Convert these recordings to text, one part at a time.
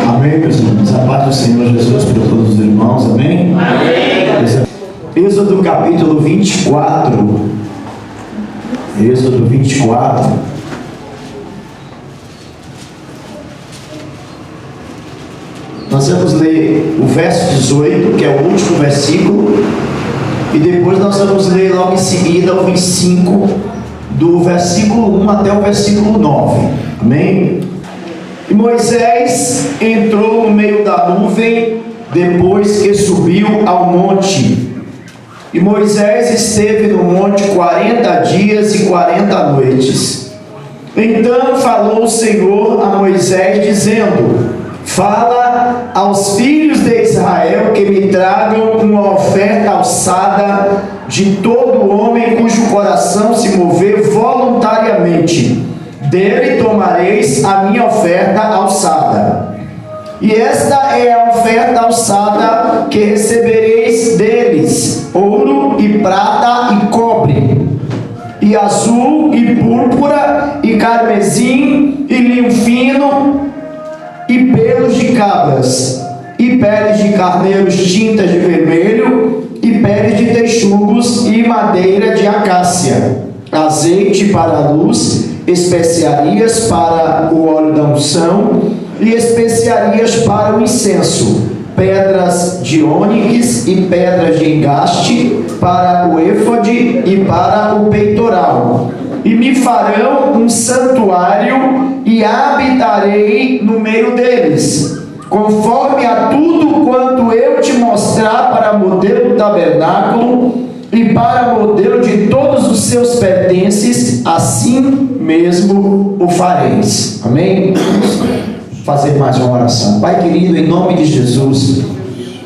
Amém, meus irmãos. A paz do Senhor Jesus para todos os irmãos. Amém? Amém. Êxodo capítulo 24. Êxodo 24. Nós vamos ler o verso 18, que é o último versículo, e depois nós vamos ler logo em seguida o 25, do versículo 1 até o versículo 9. Amém? E Moisés entrou no meio da nuvem depois que subiu ao monte. E Moisés esteve no monte 40 dias e 40 noites. Então falou o Senhor a Moisés, dizendo: fala aos filhos de Israel que me tragam uma oferta alçada de todo homem cujo coração se mover voluntariamente. Dele tomareis a minha oferta alçada. E esta é a oferta alçada que recebereis deles: ouro e prata e cobre, e azul e púrpura e carmesim e linho fino, e pelos de cabras, e peles de carneiros tintas de vermelho, e peles de texugos e madeira de acácia, azeite para a luz, especiarias para o óleo da unção, e especiarias para o incenso, pedras de ônix e pedras de engaste para o éfode e para o peitoral. E me farão um santuário e habitarei no meio deles, conforme a tudo quanto eu te mostrar para modelo do tabernáculo e para modelo de todos os seus pertences, assim mesmo o fareis. Amém? Fazer mais uma oração. Pai querido, em nome de Jesus,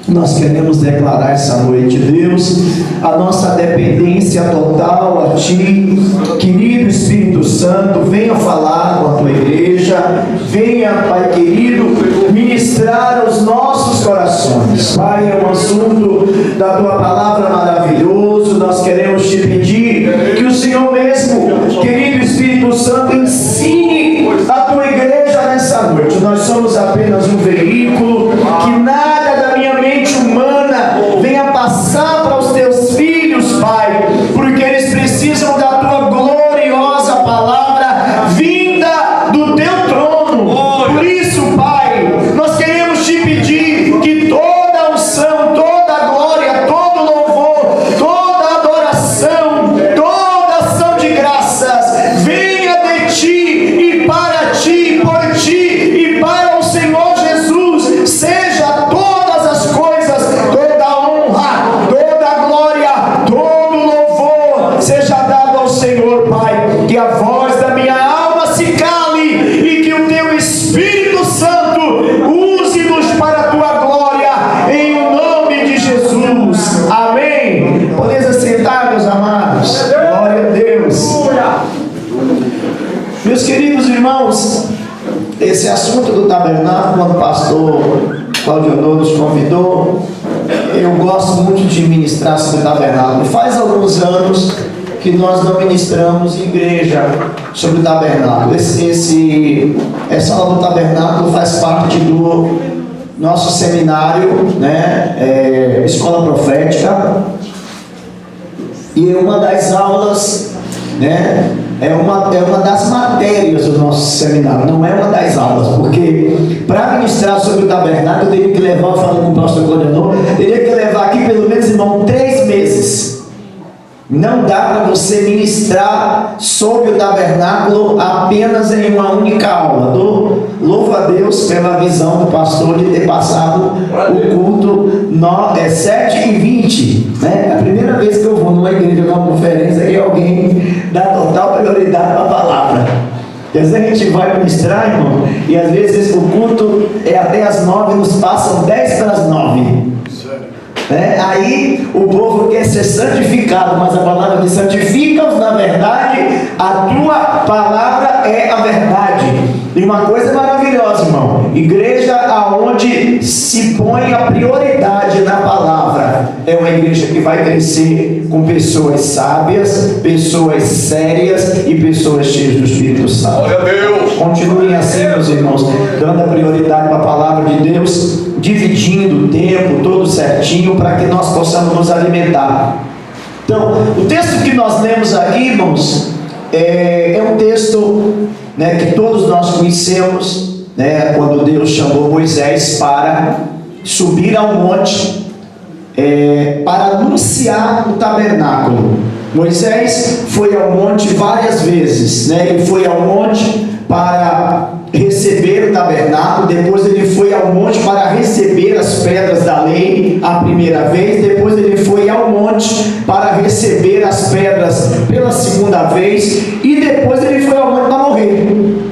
nós queremos declarar essa noite, Deus, a nossa dependência total a Ti. Querido Espírito Santo, venha falar com a Tua igreja, venha, Pai querido, ministrar os nossos corações. Pai, é um assunto da Tua palavra maravilhoso. Nós queremos Te pedir que o Senhor mesmo, querido Espírito Santo, ensine a Tua igreja nessa noite. Nós somos apenas um veículo, que nada da minha mente humana venha passar para os Teus filhos, Pai, porque eles precisam da Tua gloriosa palavra vinda do Teu trono. Por isso, Pai, nós queremos Te pedir que toda a unção, toda a glória, todo louvor, toda adoração, toda ação de graças venha de Ti e para Ti, por Ti e para o Senhor Jesus. Seja todas as coisas, toda a honra, toda a glória, todo o louvor seja dado ao Senhor, Pai. Que a voz da minha alma se cale e que o Teu Espírito Santo use-nos para a Tua glória, em o nome de Jesus. Amém. Podeis assentar, meus amados. Glória a Deus. Meus queridos irmãos, esse assunto do tabernáculo, quando o pastor Claudionor nos convidou, eu gosto muito de ministrar sobre o tabernáculo. Faz alguns anos que nós não ministramos em igreja sobre o tabernáculo. Essa aula do tabernáculo faz parte do nosso seminário, né, Escola Profética, e é uma das aulas, né, é uma das matérias do nosso seminário, não é uma das aulas, porque para ministrar sobre o tabernáculo eu teria que levar, falando com o pastor Claudionor, teria que levar aqui pelo menos, irmão, 3 meses. Não dá para você ministrar sobre o tabernáculo apenas em uma única aula. Louvo a Deus pela visão do pastor de ter passado o culto 7h20, né? A primeira vez que eu vou numa igreja, numa conferência, e alguém dá total prioridade para a palavra. E às vezes a gente vai ministrar, irmão, e às vezes o culto é até as 9, nos passam 10 para as 9. Aí o povo quer ser santificado, mas a palavra diz: santifica-os na verdade, a Tua palavra é a verdade. E uma coisa maravilhosa, irmão, igreja aonde se põe a prioridade na palavra é uma igreja que vai crescer com pessoas sábias, pessoas sérias e pessoas cheias do Espírito Santo. Glória a Deus. Continuem assim, meus irmãos, dando a prioridade para a palavra de Deus, dividindo o tempo todo certinho para que nós possamos nos alimentar. Então, o texto que nós lemos aqui, irmãos, é um texto, né, que todos nós conhecemos, né, quando Deus chamou Moisés para subir ao monte, para anunciar o tabernáculo. Moisés foi ao monte várias vezes, né? Ele foi ao monte para receber o tabernáculo, depois ele foi ao monte para receber as pedras da lei a primeira vez, depois ele foi ao monte para receber as pedras pela segunda vez, e depois ele foi ao monte para morrer.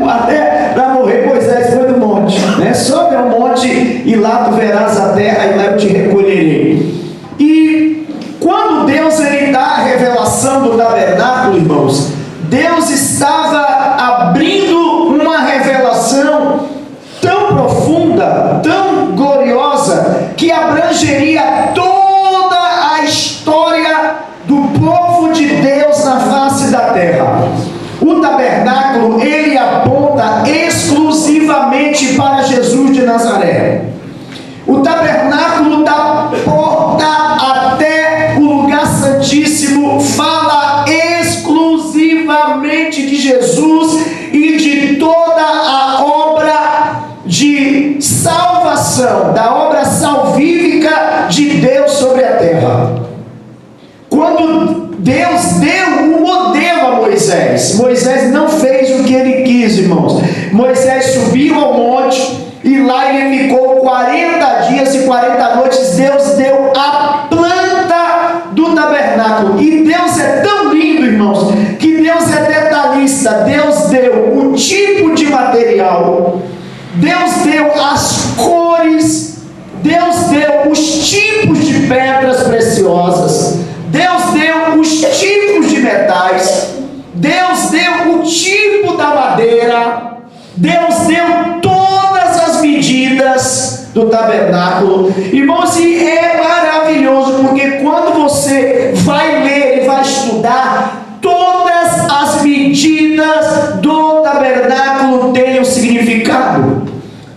Até para morrer, Moisés foi no monte, né? Sobe ao monte e lá tu verás a terra e lá eu te recolherei. E quando Deus ele dá a revelação do tabernáculo, irmãos, Deus estava abrindo uma revelação tão profunda, tão gloriosa, que abrangeria toda a história do povo de Deus na face da terra. O tabernáculo, ele aponta exclusivamente para Jesus de Nazaré. O tabernáculo da porta até o lugar santíssimo fala exclusivamente de Jesus e de toda a obra de salvação, da obra salvífica de Deus sobre a terra. Quando Deus deu um modelo a Moisés, Moisés não fez o que ele quis, irmãos. Moisés subiu ao monte e lá ele ficou 40 dias e 40 noites. Deus deu a planta do tabernáculo. E Deus é tão lindo, irmãos, que Deus é detalhista. Deus deu o tipo de material, Deus deu as cores, Deus deu os tipos de pedras preciosas, Deus deu os tipos de metais, Deus deu o tipo da madeira, Deus deu todas as medidas do tabernáculo. Irmãos, e é maravilhoso, porque quando você vai ler e vai estudar, todas as medidas do tabernáculo têm um significado,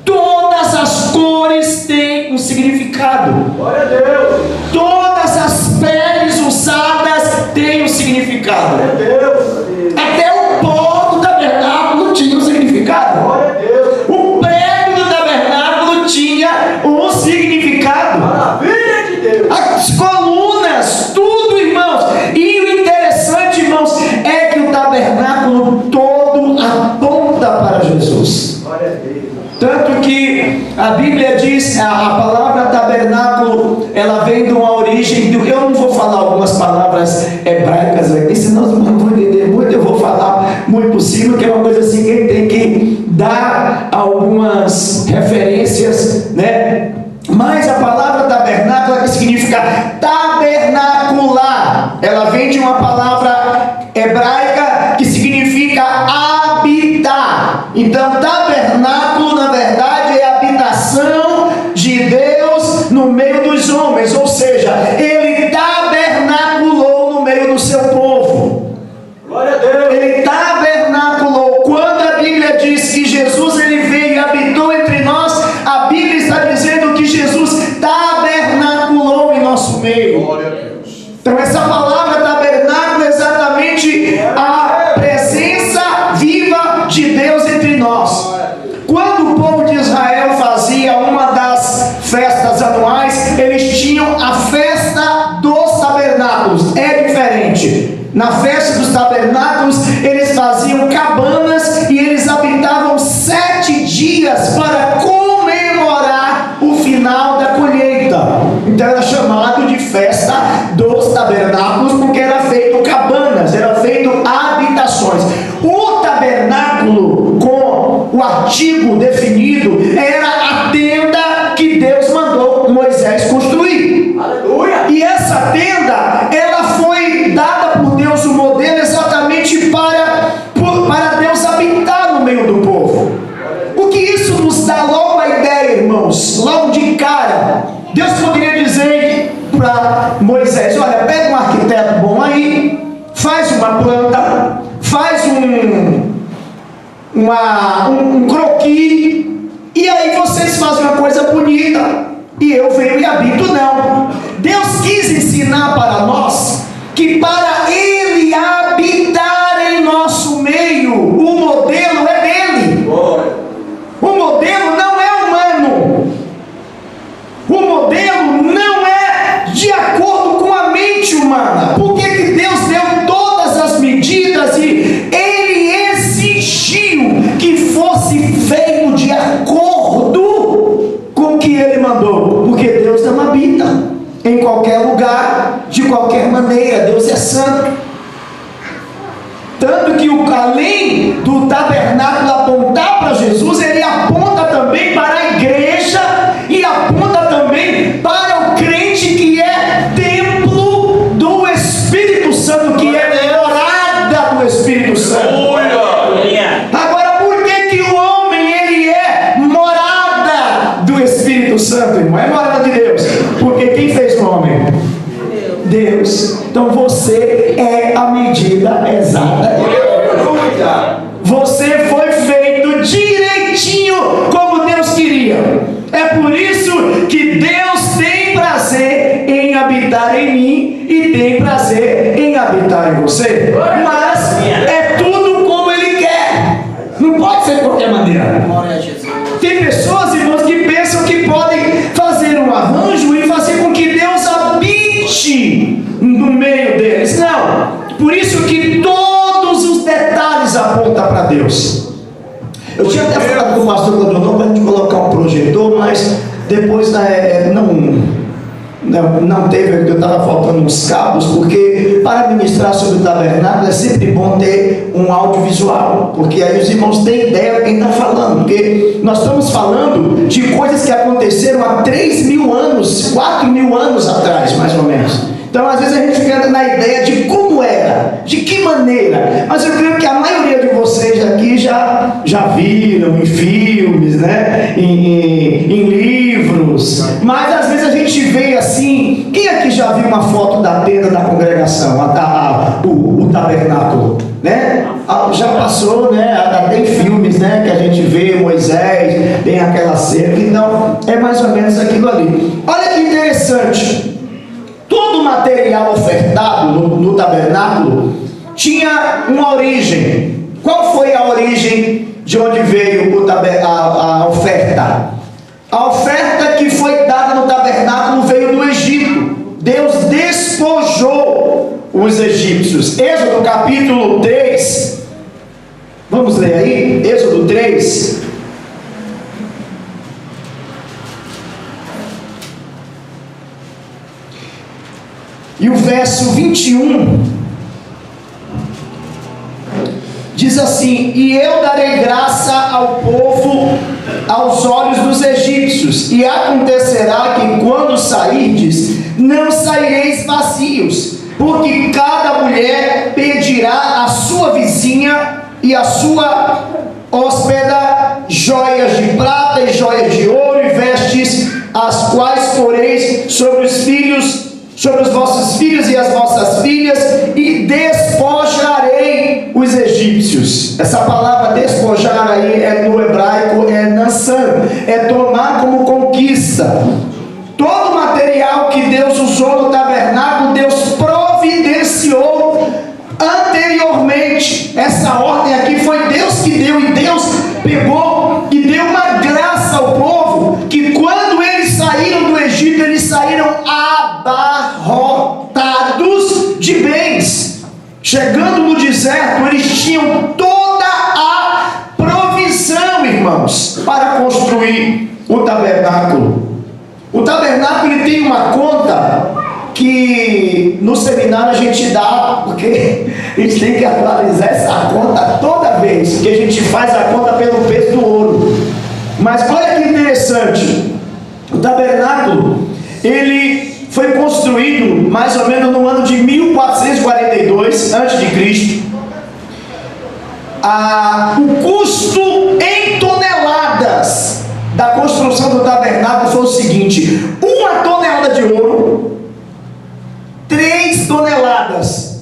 todas as cores têm um significado. Glória a Deus. Todas as peles usadas têm um significado. Glória a Deus. Até o pó do tabernáculo tinha um significado. Glória a Deus. O prego do tabernáculo tinha um significado. Maravilha de Deus. As colunas, tudo, irmãos. E o interessante, irmãos, é que o tabernáculo todo aponta para Jesus. Glória a Deus. Tanto que a Bíblia diz, a palavra tabernáculo, ela vem de uma origem, eu não vou falar algumas palavras hebraicas aqui, senão eu não vou entender muito, eu vou falar muito possível, que é uma coisa assim que tem que dar algumas referências, né? Mas a palavra tabernáculo, que significa tabernacular, ela vem de uma palavra hebraica que significa habitar. Então, tabernáculo, na verdade, é a habitação de Deus no meio dos homens, ou seja, ele tabernaculou no meio do seu povo. Glória a Deus. Ele tabernaculou. Quando a Bíblia diz que Jesus ele veio e habitou entre nós, a Bíblia está dizendo que Jesus tabernaculou em nosso meio. Glória a Deus. Então essa palavra tabernáculo é exatamente a presença viva de Deus entre nós. Quando o povo de Israel fazia uma das festas anuais, eles tinham a festa dos tabernáculos. É diferente. Na festa dos tabernáculos, eles faziam cabanas e eles habitavam 7 dias para comemorar o final da colheita. Então era chamado de festa dos tabernáculos, porque era feito cabanas, era feito habitações. O tabernáculo, com o artigo definido, era a tenda que Deus mandou Moisés construir. Aleluia. E essa tenda, ela foi dada por Deus, o modelo, exatamente para Deus habitar no meio do povo. O que isso nos dá logo a ideia, irmãos, logo de cara? Deus poderia dizer para Moisés: olha, um croquis, e aí vocês fazem uma coisa bonita, e eu venho e habito. Não. Deus quis ensinar para nós que para Ele habitar em nosso meio, o modelo é dele. O modelo não é humano. O modelo não é de acordo com a mente humana. Por que que Deus deu todas as medidas e Ele exigiu que fosse feito de acordo com o que Ele mandou? Porque Deus não habita em qualquer lugar, de qualquer maneira. Deus é santo. Tanto que além do tabernáculo apontar para Jesus, ele aponta também para a igreja e aponta também para o crente, que é templo do Espírito Santo, que é morada do Espírito Santo. Agora, por que que o homem ele é morada do Espírito Santo, irmão? É morada de Deus. Porque quem fez o homem? Deus. Então você é a medida exata. Você foi feito direitinho como Deus queria. É por isso que Deus tem prazer em habitar em mim e tem prazer em habitar em você. Mas é tudo como Ele quer. Não pode ser de qualquer maneira. Tem pessoas, irmãos, que pensam que podem fazer um arranjo e fazer com que Deus habite no meio deles. Não. Por isso que todos os detalhes apontam para Deus. Eu tinha até falado com o pastor Clodonão para a gente colocar um projetor, mas depois não teve, eu estava faltando uns cabos, porque para ministrar sobre o tabernáculo é sempre bom ter um audiovisual, porque aí os irmãos têm ideia de quem está falando, porque nós estamos falando de coisas que aconteceram há 3.000 anos, 4.000 anos atrás, mais ou menos. Então às vezes a gente fica na ideia de como era, de que maneira, mas eu creio que a maioria de vocês aqui já viram em filmes, né? em livros, mas às vezes a gente vê assim. Quem aqui já viu uma foto da tenda da congregação, o tabernáculo, né? Já passou, né? Tem filmes, né, que a gente vê Moisés, tem aquela cerca, então é mais ou menos aquilo ali. Olha que interessante. Todo o material ofertado no tabernáculo tinha uma origem. Qual foi a origem de onde veio a oferta? A oferta que foi dada no tabernáculo veio do Egito. Deus despojou os egípcios. Êxodo capítulo 3. Vamos ler aí? Êxodo 3. E o verso 21 diz assim: e eu darei graça ao povo aos olhos dos egípcios, e acontecerá que quando sairdes, não saireis vazios, porque cada mulher pedirá à sua vizinha e à sua hóspeda joias de prata e joias de ouro e vestes, as quais poreis sobre os vossos filhos e as vossas filhas, e despojarei os egípcios. Essa palavra despojar aí no hebraico é nansan, é tomar como conquista. Todo o material que Deus usou no tabernáculo, Deus providenciou anteriormente. Essa ordem aqui foi Deus que deu, e Deus pegou e deu uma graça ao povo, que quando eles saíram do Egito, eles saíram abarrotados de bens. Chegando no deserto, eles tinham toda a provisão, irmãos, para construir o tabernáculo. O tabernáculo ele tem uma conta que no seminário a gente dá, porque a gente tem que atualizar essa conta toda vez que a gente faz a conta pelo peso do ouro. Mas olha que interessante, o tabernáculo ele foi construído mais ou menos no ano de 1442 a.C. O custo em toneladas da construção do tabernáculo foi o seguinte: 1 tonelada de ouro, 3 toneladas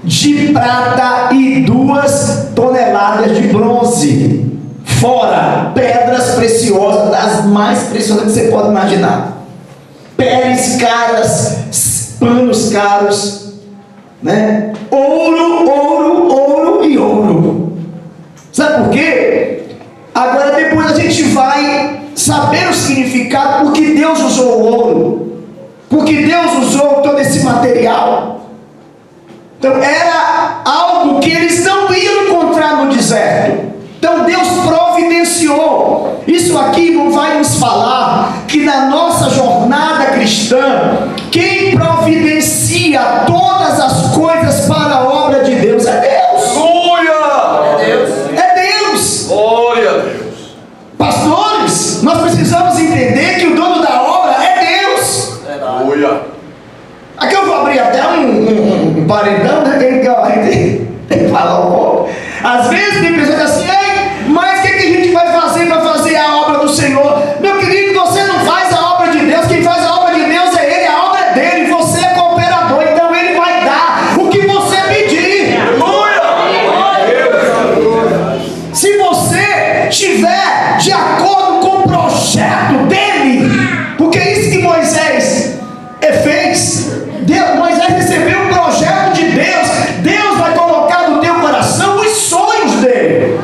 de prata e 2 toneladas de bronze, fora pedras preciosas, das mais preciosas que você pode imaginar, peles caras, panos caros, né? Ouro e ouro. Sabe por quê? Agora depois a gente vai saber o significado, porque Deus usou o ouro, porque Deus usou todo esse material. Então era algo que eles não iam encontrar no deserto. Então Deus providenciou. Isso aqui não vai nos falar que na nossa jornada cristã, quem providencia todas as coisas para a obra de Deus é Deus. Aleluia! É Deus. É Deus. Glória a Deus! Pastores, nós precisamos entender que o dono da obra é Deus. Aleluia! Aqui eu vou abrir até um paredão, né? Tem que falar um pouco. Às vezes tem pessoas assim, mas o que a gente vai fazer para fazer a obra do Senhor? Meu querido, você não faz a obra de Deus, quem faz a obra de Deus é Ele, a obra é dele, você é cooperador, então Ele vai dar o que você pedir. Se você estiver de acordo com o projeto dele, porque é isso que Moisés fez. Moisés recebeu um projeto de Deus. Deus vai colocar no teu coração os sonhos dele.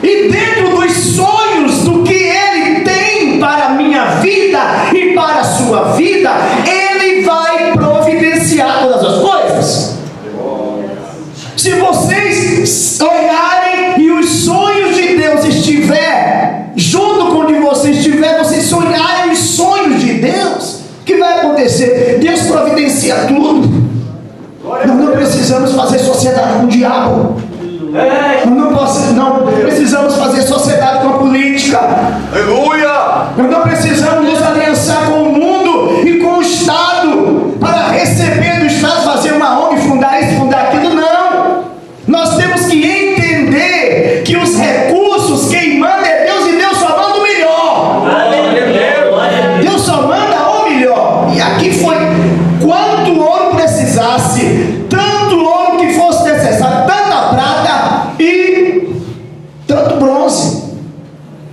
E dentro dos sonhos do que ele tem para a minha vida e para a sua vida, ele vai providenciar todas as coisas. Se vocês olharem e os sonhos de Deus estiver junto com o de vocês estiver, vocês sonharem os sonhos de Deus, o que vai acontecer? Deus providencia tudo. Nós não precisamos fazer sociedade com o diabo. Nós não precisamos fazer sociedade com a política. Aleluia! Nós não precisamos nos aliançar com o mundo e com o Estado para receber do Estado, fazer uma ONG, fundar isso, fundar aquilo. Não. Nós temos que entender que os recursos, quem manda é Deus, e Deus só manda o melhor. Deus só manda o melhor. E aqui foi quanto ouro precisasse, tanto ouro que fosse necessário, tanta prata e tanto bronze.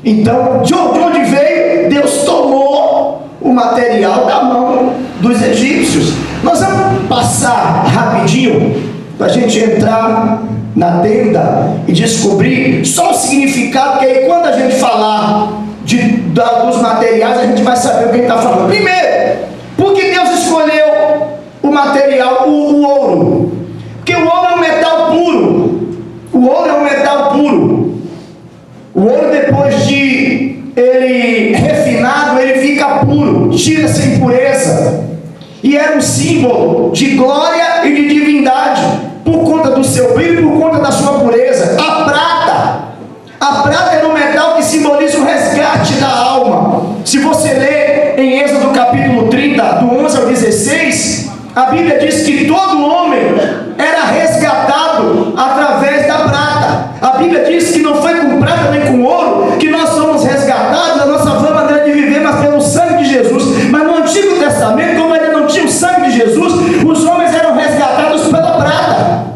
Então, de onde veio? Deus tomou o material da mão dos egípcios. Nós vamos passar rapidinho para a gente entrar na tenda e descobrir só o significado, que aí quando a gente falar dos materiais, a gente vai saber o que ele está falando. Primeiro, por que Deus escolheu o material, o ouro? Porque o ouro é um metal puro. O ouro é um metal puro. O ouro, depois de ele refinado, ele fica puro, tira-se a impureza. E era um símbolo de glória e de divindade, por conta do seu brilho, por conta da sua pureza. A prata era um metal que simboliza o resgate da alma. Se você ler em Êxodo capítulo 30, do 11 ao 16, a Bíblia diz que todo homem era resgatado através da prata. A Bíblia diz que não foi com prata nem com ouro que nós somos resgatados, a nossa maneira de viver, mas pelo sangue de Jesus. Mas no Antigo Testamento, como ainda não tinha o sangue de Jesus, os homens eram resgatados pela prata.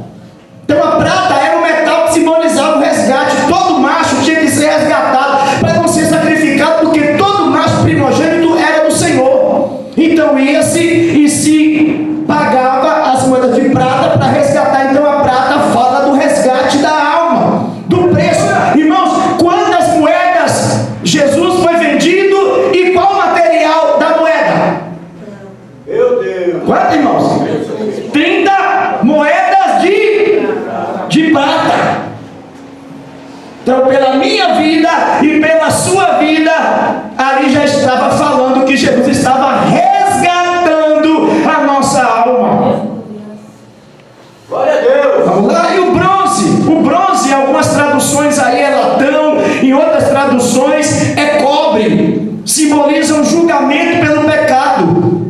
Então a prata era um metal que simbolizava o resgate. Todo macho tinha que ser resgatado para não ser sacrificado, porque todo macho primogênito era do Senhor. Então ia-se e se pagava as moedas de prata para resgatar. Então a prata fala do resgate da alma, do preço. Irmãos, quantas moedas Jesus foi vendido e qual o material da moeda? Meu Deus! Quanto, irmãos? 30 moedas de prata. Então, pela minha vida e pela sua vida, ali já estava falando que Jesus estava resgatando a nossa alma. Glória a Deus! Vamos lá. E o bronze, em algumas traduções aí é latão, em outras traduções é cobre, simbolizam julgamento pelo pecado.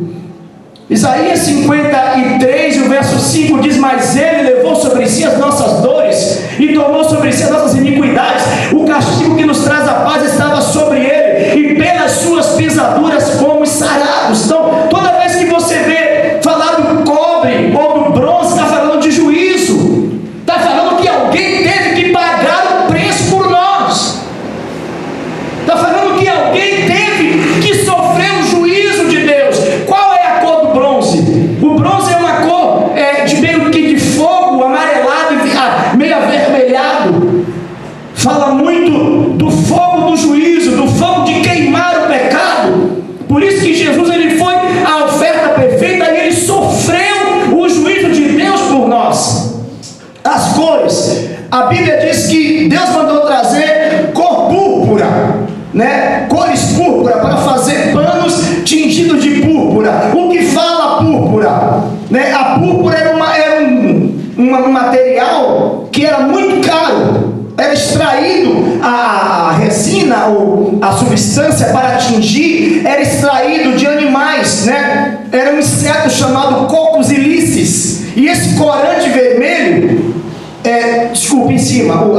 Isaías 53, o verso 5 diz: mas ele levou sobre si as nossas dores e tomou sobre si as nossas iniquidades. O castigo que nos traz a paz estava sobre ele, e pelas suas pisaduras fomos sarados. Então, toda vez que você vê falar do cobre ou do bronze, está falando de né, cores púrpura para fazer panos tingidos de púrpura. O que fala púrpura? Né? A púrpura era um material que era muito caro. Era extraído a resina ou a substância para tingir, era extraído de animais, né? Era um inseto chamado Cocos ilicis. E esse corante vermelho, desculpa, em cima, o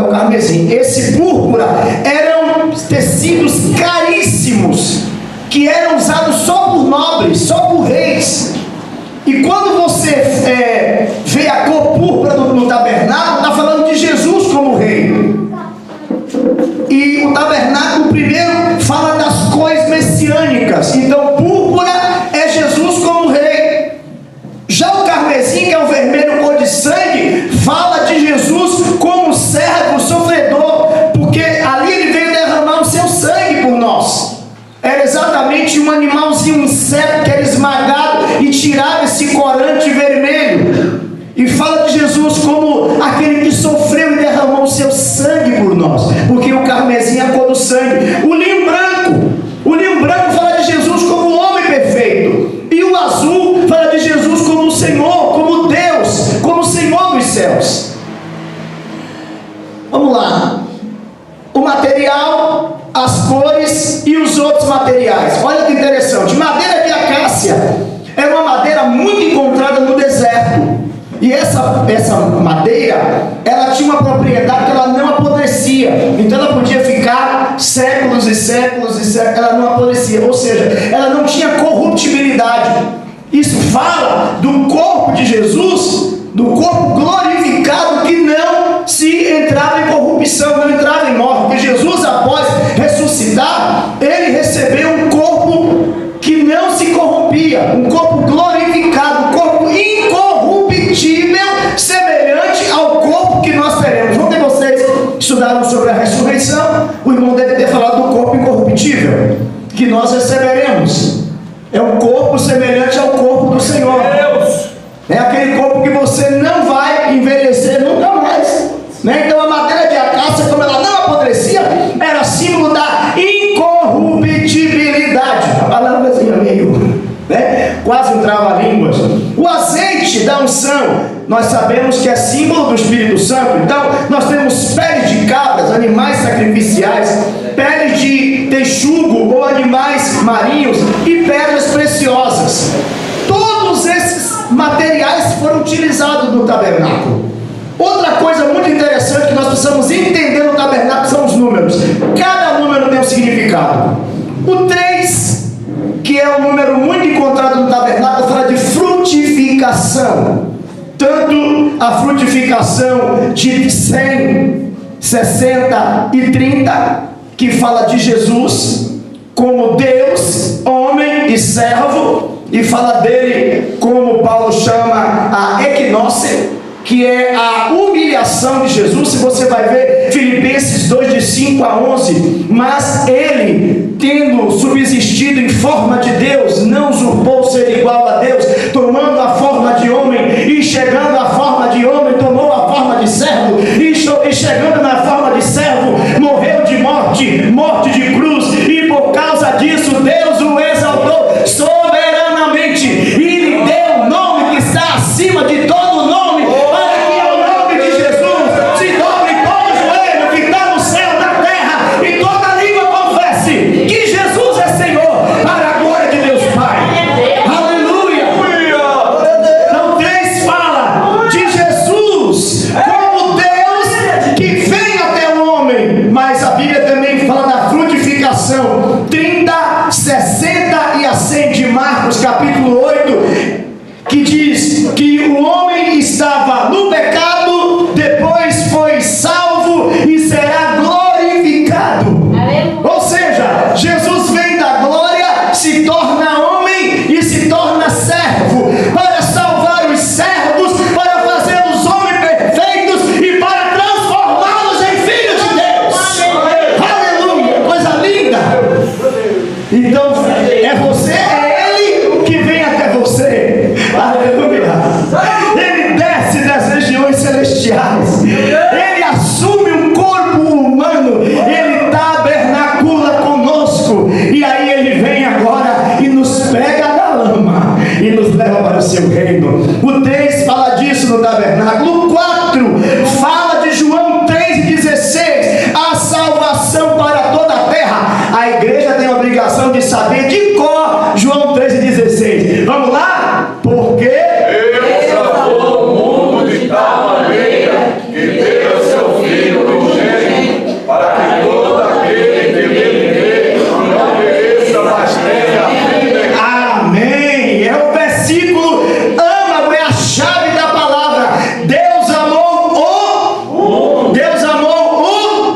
carmesim, esse púrpura, eram tecidos caríssimos, que eram usados só por nobres, só por reis. E quando você vê a cor púrpura no tabernáculo, está falando de Jesus como rei. E o tabernáculo primeiro fala das cores messiânicas. Então púrpura é Jesus como rei. Já o carmesim, que é o vermelho cor de sangue, fala de Jesus como servo sofredor, porque ali ele veio derramar o seu sangue por nós. Era exatamente um animalzinho, um inseto que era esmagado e tirava esse corante vermelho. E fala de Jesus como aquele que sofreu e derramou o seu sangue por nós, porque o carmesim é a cor do sangue. O linho branco fala de Jesus como o homem perfeito. E o azul fala de Jesus como o Senhor, como Deus, como o Senhor dos céus. Vamos lá. O material, as cores e os outros materiais. Olha que interessante. Madeira de acácia era uma madeira muito encontrada no deserto. E essa madeira, ela tinha uma propriedade que ela não apodrecia. Então ela podia ficar séculos e séculos e séculos, ela não apodrecia. Ou seja, ela não tinha corruptibilidade. Isso fala do corpo de Jesus, do corpo glorificado, que não se entrava em corrupção, não entrava em morte. Porque Jesus, após ressuscitar, ele recebeu um corpo que não se corrompia, um corpo glorificado, um corpo incorruptível, semelhante ao corpo que nós teremos. Ontem vocês estudaram sobre a ressurreição. O irmão deve ter falado do corpo incorruptível que nós receberemos. É um corpo semelhante ao corpo do Senhor. É aquele corpo que você não vai envelhecer nunca mais, né? Então a madeira de acácia, como ela não apodrecia, era símbolo da incorruptibilidade. A palavra assim, meio, né? Quase um trava-línguas. O azeite da unção, nós sabemos que é símbolo do Espírito Santo. Então nós temos peles de cabras, animais sacrificiais, peles de texugo ou animais marinhos e pedras preciosas. Todos esses materiais foram utilizados no tabernáculo. Outra coisa muito interessante que nós precisamos entender no tabernáculo são os números. Cada número tem um significado. O 3, que é um número muito encontrado no tabernáculo, fala de frutificação. Tanto a frutificação de 100, 60 e 30, que fala de Jesus como Deus, homem e servo, e fala dele como Paulo chama a equinócia, que é a humilhação de Jesus. Se você vai ver Filipenses 2, de 5 a 11, mas ele, tendo subsistido em forma de Deus, não usurpou ser igual a Deus, tomando a forma de homem, e chegando à forma de homem, tomou a forma de servo, e chegando na forma de servo, morreu de morte de cruz, e por causa disso Deus o exaltou soberanamente, e lhe deu o nome que está acima de todo nome, para que ao nome de Jesus se dobre todo joelho que está no céu, na terra, e toda língua confesse que Jesus é Senhor, para a glória de Deus Pai. Aleluia! Então 3 fala de Jesus como Deus que vem até o homem, mas a Bíblia também fala da frutificação A igreja tem a obrigação de saber de cor João 13,16. Vamos lá? Porque Deus amou o mundo de tal maneira que deu seu Filho unigênito, para que todo aquele que nele crê não pereça, mas tenha vida eterna. amém. É o versículo âmago, é a chave da palavra. Deus amou o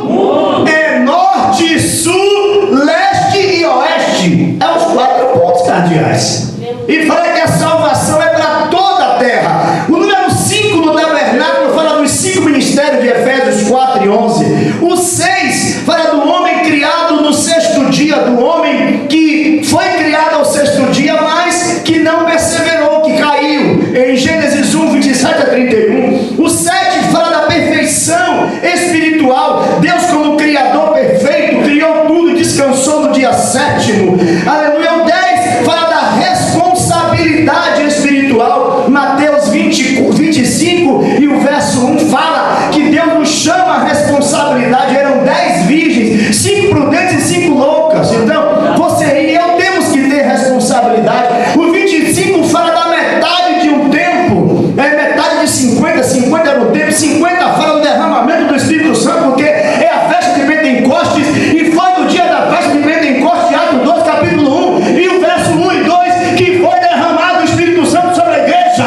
mundo. É norte, sul, leste e oeste. É os 4 pontos cardeais. E fala que a salvação é para toda a terra. O número 5 no tabernáculo fala dos 5 ministérios de Efésios 4 e 11. O 6 fala do homem criado no 6º dia, do homem que foi criado ao 6º dia, mas que não perseverou, que caiu. Em Gênesis 1, 27 a 31. O 7 fala da perfeição espiritual. Deus, como Criador perfeito, criou tudo e descansou no dia 7º. Aleluia. O 10 fala da responsabilidade espiritual. Mateus 25 e o verso 1 fala que Deus nos chama a responsabilidade. Eram 10 virgens, 5 prudentes e 5 loucas. Então, você e eu temos que ter responsabilidade. O 25 fala da metade de um tempo. É metade de 50 era o tempo. 50 fala do derramamento do Espírito Santo, porque é a festa de Pentecostes. E foi no dia da festa de Pentecostes, Atos 2, capítulo 1 e o verso 1 e 2, que foi derramado o Espírito Santo sobre a igreja.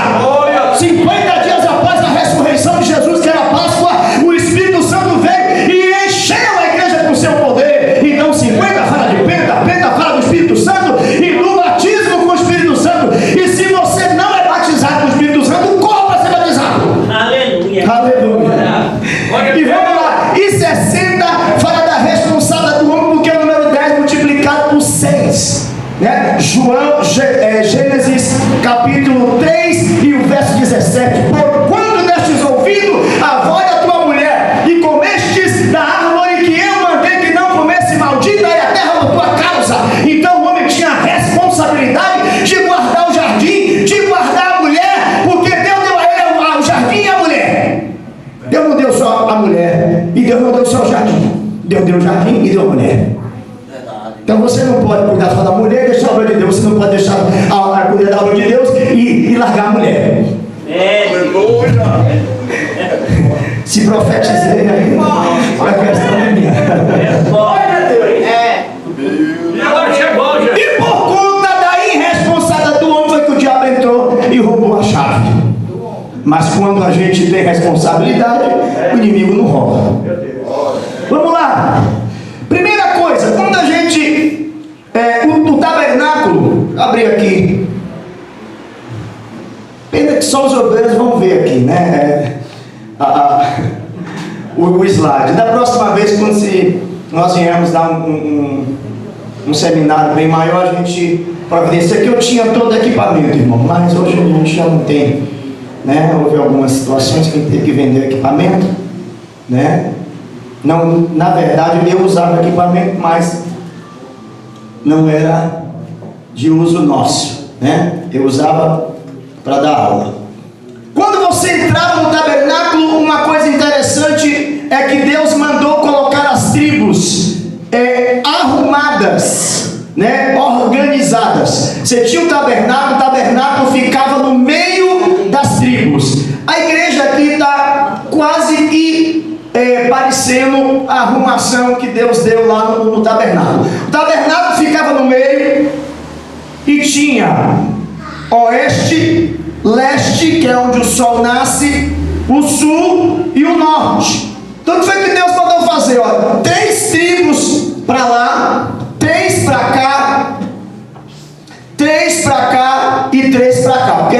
50 dias após a ressurreição de Jesus, que era a Páscoa, o Espírito Santo veio e encheu a igreja com seu poder. Então 50 fala de Penta fala do Espírito Santo e do batismo com o Espírito Santo. E se você não é batizado com o Espírito Santo, corra para ser batizado. Aleluia. E vamos lá. E 60 fala da responsabilidade do homem, porque é o número 10 multiplicado por 6. Né? Gênesis capítulo 3 e o verso 17. Por quando destes ouvido a voz da tua mulher e comestes da árvore que eu mandei que não comesse, maldita é a terra por tua causa. Então o homem tinha a responsabilidade de guardar o jardim, de guardar a mulher, porque Deus deu a ele o jardim e a mulher. Deus não deu só a mulher, e Deus não deu só o jardim. Deus deu o jardim e deu a mulher. Então você não pode cuidar só da mulher e deixar a obra de Deus. Você não pode deixar a cuidar da obra de Deus e largar a mulher. Aleluia. Se profetizei aí, a questão é minha. E por conta da irresponsabilidade do homem foi que o diabo entrou e roubou a chave. Mas quando a gente tem responsabilidade, o inimigo não rouba. Vamos lá. Primeira coisa, quando a gente o tabernáculo, abri aqui. Pena que só os obreiros vão ver aqui, né? O slide. Da próxima vez, quando nós viemos dar um seminário bem maior, a gente providencia. Aqui eu tinha todo o equipamento, irmão, mas hoje a gente já não tem, né? Houve algumas situações que teve que vender equipamento, né? Não, na verdade eu usava equipamento, mas não era de uso nosso, né? Eu usava para dar aula. Quando você entrava no tabernáculo, uma coisa interessante é que Deus mandou colocar as tribos arrumadas, né? Organizadas. Você tinha o tabernáculo ficava no meio das tribos. A igreja aqui está quase que parecendo a arrumação que Deus deu lá no tabernáculo. O tabernáculo ficava no meio e tinha oeste, leste, que é onde o sol nasce, o sul e o norte. Então foi que Deus mandou fazer, ó, 3 tribos para lá, 3 para cá, 3 para cá e 3 para cá, porque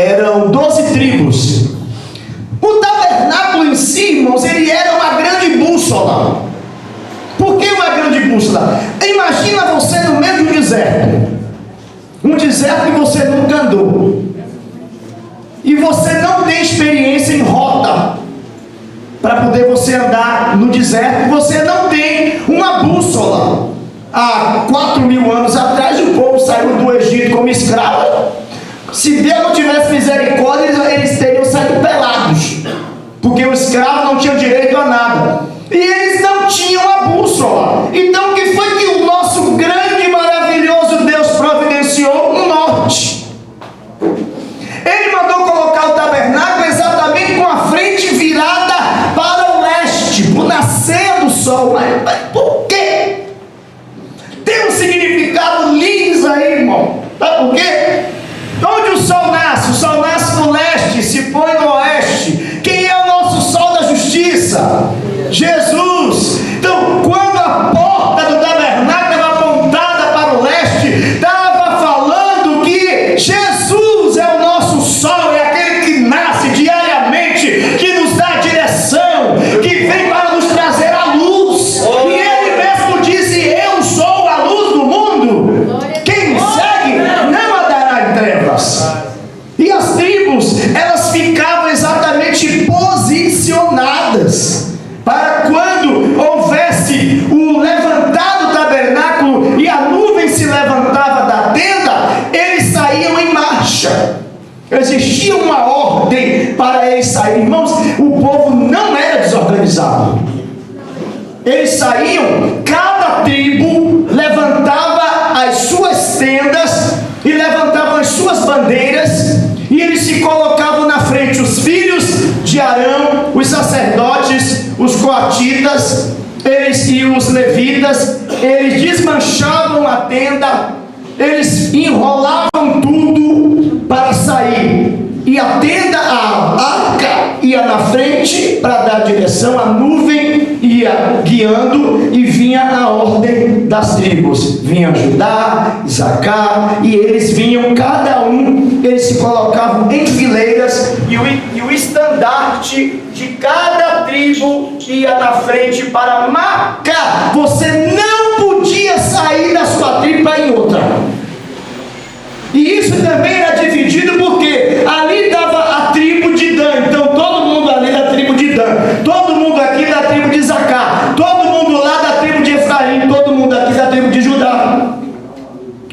eram 12 tribos. O tabernáculo em si, irmãos, ele era uma grande bússola. Por que uma grande bússola? Imagina você no meio do deserto, um deserto que você nunca andou, e você não tem experiência em rota para poder você andar no deserto. Você não tem uma bússola. Há 4.000 anos atrás o povo saiu do Egito como escravo. Se Deus não tivesse misericórdia, eles teriam saído pelados, porque o escravo não tinha direito a nada, e eles não tinham a bússola. Então o que foi existia uma ordem para eles saírem. Irmãos, o povo não era desorganizado. Eles saíam, cada tribo levantava as suas tendas e levantavam as suas bandeiras, e eles se colocavam na frente, os filhos de Arão, os sacerdotes, os coatitas, eles e os levitas, eles desmanchavam a tenda, eles enrolavam tudo para sair, e a tenda, a arca ia na frente para dar direção, a nuvem ia guiando, e vinha a ordem das tribos, vinha Judá, Isacar, e eles vinham, cada um, eles se colocavam em fileiras, e o estandarte de cada tribo ia na frente para marcar. Você não podia sair da sua tribo para ir em outra. E isso também era dividido porque ali dava a tribo de Dan. Então todo mundo ali da tribo de Dan, todo mundo aqui da tribo de Isacar, todo mundo lá da tribo de Efraim, todo mundo aqui da tribo de Judá.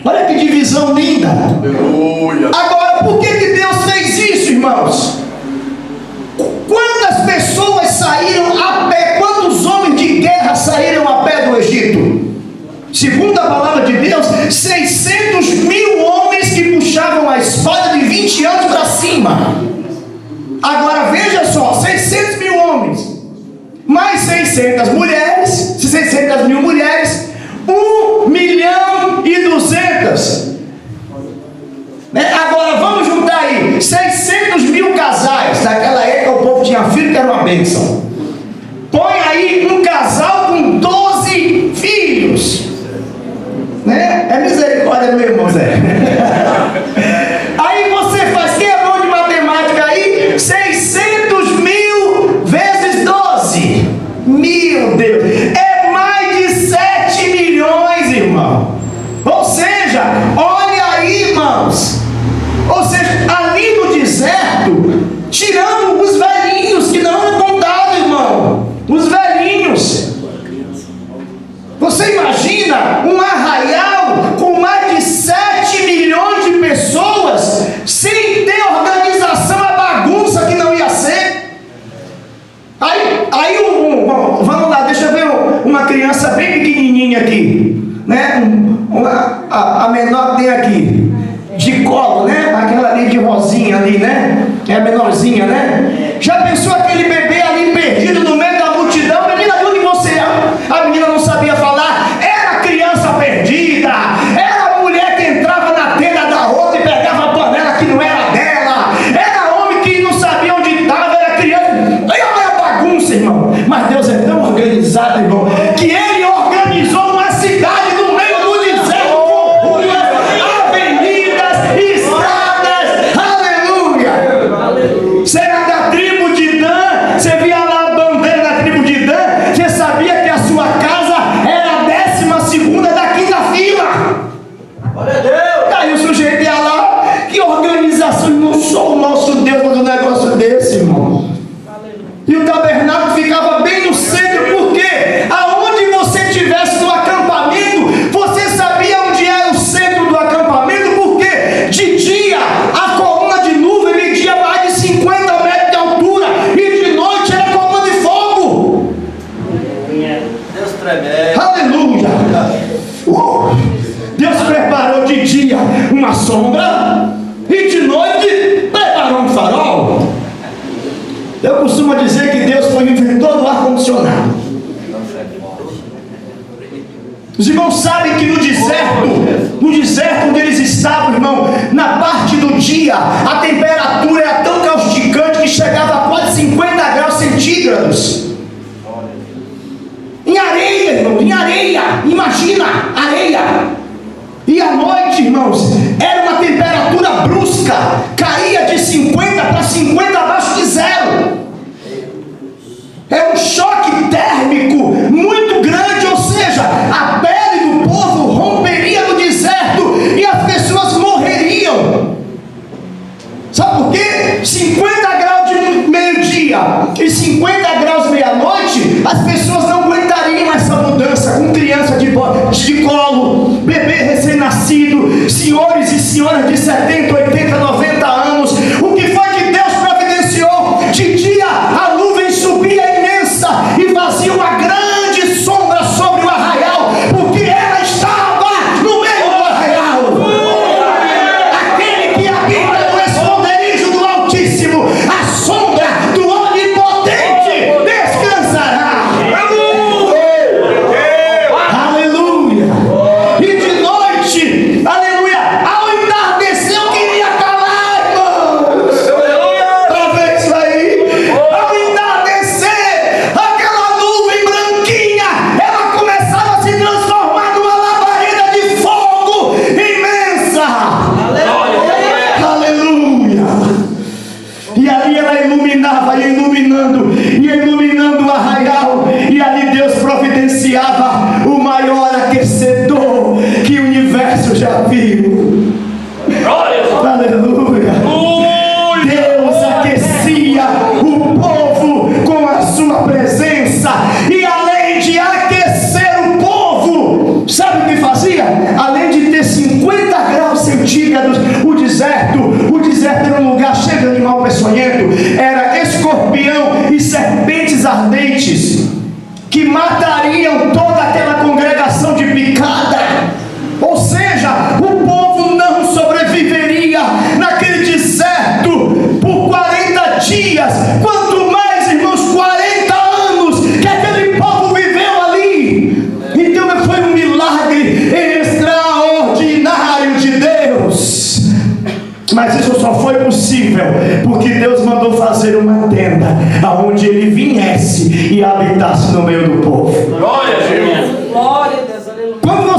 Olha que divisão linda. Aleluia. Agora, por que Deus fez isso, irmãos? Quantas pessoas saíram a pé? Quantos homens de guerra saíram a pé do Egito? Segundo a palavra de Deus, 600 mil homens que puxavam a espada de 20 anos para cima. Agora veja só, 600 mil homens, mais 600 mulheres, 600 mil mulheres, 1.200.000. Agora vamos juntar aí, 600 mil casais. Naquela época o povo tinha filho que era uma bênção. Põe aí um casal com 12 filhos. É misericórdia, meu irmão Zé. Aí você faz, quem é bom de matemática aí? 600 mil vezes 12. Meu Deus, é mais de 7 milhões, irmão. Ou seja, olha aí, irmãos. Ou seja, ali no deserto, tirando os velhinhos que não eram contados, irmão. Os velhinhos. Você imagina um arraial com mais de 7 milhões de pessoas, sem ter organização, a bagunça que não ia ser. Aí vamos lá, deixa eu ver uma criança bem pequenininha aqui, né? A menor que tem aqui, de colo, né? Aquela ali de rosinha ali, né? É a menorzinha, né? Já pensou aquele bebê ali perdido no meio da multidão? Menina, de onde você é? A menina não sabia falar, era criança perdida, era a mulher que entrava na tenda da outra e pegava a panela que não era dela, era homem que não sabia onde estava, era criança. Aí olha a bagunça, irmão. Mas Deus é tão organizado, irmão, que Ele organizou uma cidade no meio do deserto, com ruas, avenidas, estradas. Aleluia! Você era da tribo de Dan, você via lá a bandeira da tribo de Dan, você sabia que a sua casa era a 12ª da quinta fila. Olha Deus! Aí o sujeito ia lá, que organização, não sou o nosso Deus para um negócio desse, irmão. E o tabernáculo ficava bem no centro, porque aonde você estivesse no acampamento, você sabia onde era o centro do acampamento, porque de dia a coluna de nuvem media mais de 50 metros de altura, e de noite era coluna de fogo. Deus tremendo. Aleluia! Deus preparou de dia uma sombra, e de noite preparou um farol. Eu costumo dizer que Deus foi o inventor do ar-condicionado. Os irmãos sabem que no deserto onde eles estavam, irmão, na parte do dia, a temperatura era tão causticante que chegava a quase 50 graus centígrados. Em areia, irmão, em areia. Imagina, areia. E à noite, irmãos, era uma temperatura brusca, caía de 50 para 50 abaixo de zero. É um choque térmico muito grande, ou seja, a pele do povo romperia no deserto e as pessoas morreriam. Sabe por quê? 50 graus de meio-dia e 50 graus meia-noite, as pessoas não aguentariam essa mudança, com criança de colo, bebê recém-nascido, senhores e senhoras de 70, 80, 90 anos, Sabe o que fazia? Além de ter 50 graus centígrados, o deserto era um lugar cheio de animal peçonhento, era escorpião e serpentes ardentes, que matariam toda aquela congregação de picada. Ou seja, o povo não sobreviveria naquele deserto por 40 dias, quanto mais, irmãos, 40 anos que aquele povo viveu ali. Então foi um milagre extraordinário de Deus. Mas isso só foi possível porque Deus mandou fazer uma tenda aonde ele viesse e habitasse no meio do povo. Glória a Deus. Glória a Deus, aleluia. Quando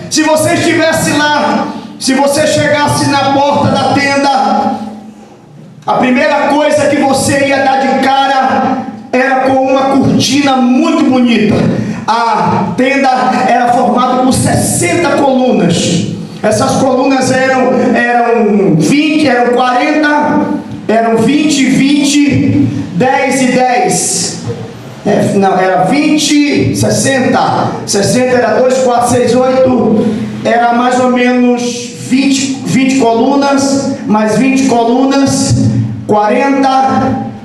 se você estivesse lá, se você chegasse na porta da tenda, a primeira coisa que você ia dar de cara era com uma cortina muito bonita. A tenda era formada por 60 colunas. Essas colunas eram 20, eram 40, eram 20, 20, 10 e 10. Era 20, 60. 60 era 2, 4, 6, 8. Era mais ou menos 20 colunas, mais 20 colunas, 40,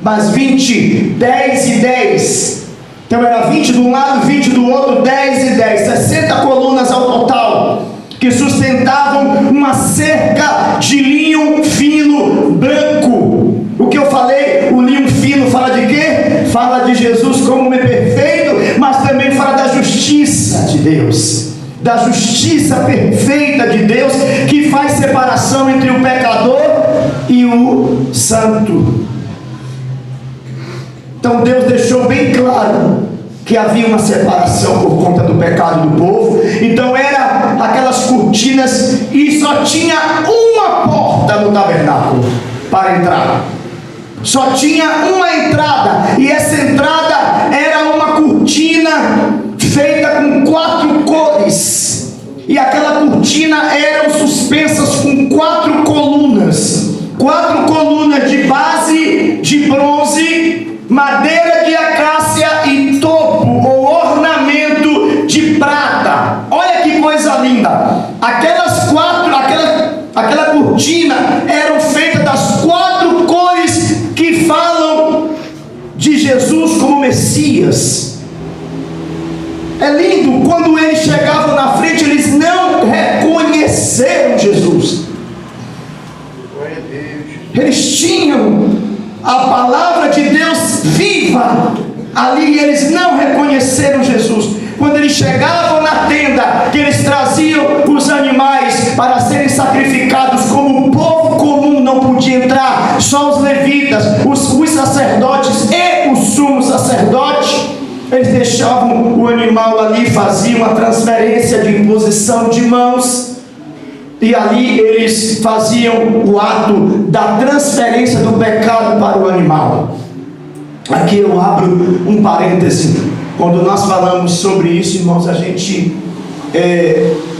mais 20, 10 e 10. Então era 20 de um lado, 20 do outro, 10 e 10. 60 colunas ao total, que sustentavam uma cerca de linho fino branco. O que eu falei, o linho fino fala de quê? Fala de Jesus como homem perfeito, mas também fala da justiça de Deus, da justiça perfeita de Deus, que faz separação entre o pecador e o santo. Então Deus deixou bem claro que havia uma separação por conta do pecado do povo. Então era aquelas cortinas e só tinha uma porta no tabernáculo para entrar. Só tinha uma entrada, e essa entrada era uma cortina feita com 4 cores, e aquela cortina eram suspensas com 4 colunas, 4 colunas de base de bronze, madeira de acácia e topo ou ornamento de prata. Olha que coisa linda! Aquela cortina eram feitas das 4 cores que falam de Jesus como Messias. É lindo, quando eles chegavam na frente, eles não reconheceram Jesus. Eles tinham a palavra de Deus viva ali, eles não reconheceram Jesus. Quando eles chegavam na tenda, que eles traziam os animais para serem sacrificados, como o povo comum não podia entrar, só os levitas, os sacerdotes e o sumo sacerdote, eles deixavam o animal ali, faziam a transferência de imposição de mãos, e ali eles faziam o ato da transferência do pecado para o animal. Aqui eu abro um parêntese. Quando nós falamos sobre isso, irmãos, a gente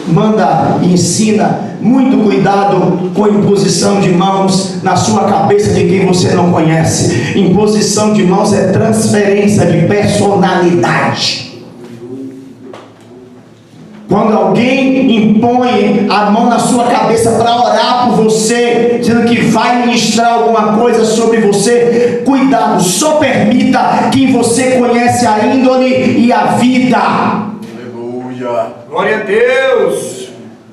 manda e ensina muito cuidado com imposição de mãos na sua cabeça de quem você não conhece. Imposição de mãos é transferência de personalidade. Quando alguém impõe a mão na sua cabeça para orar por você, dizendo que vai ministrar alguma coisa sobre você, cuidado, só permita quem você conhece a índole e a vida. Aleluia. Glória a Deus.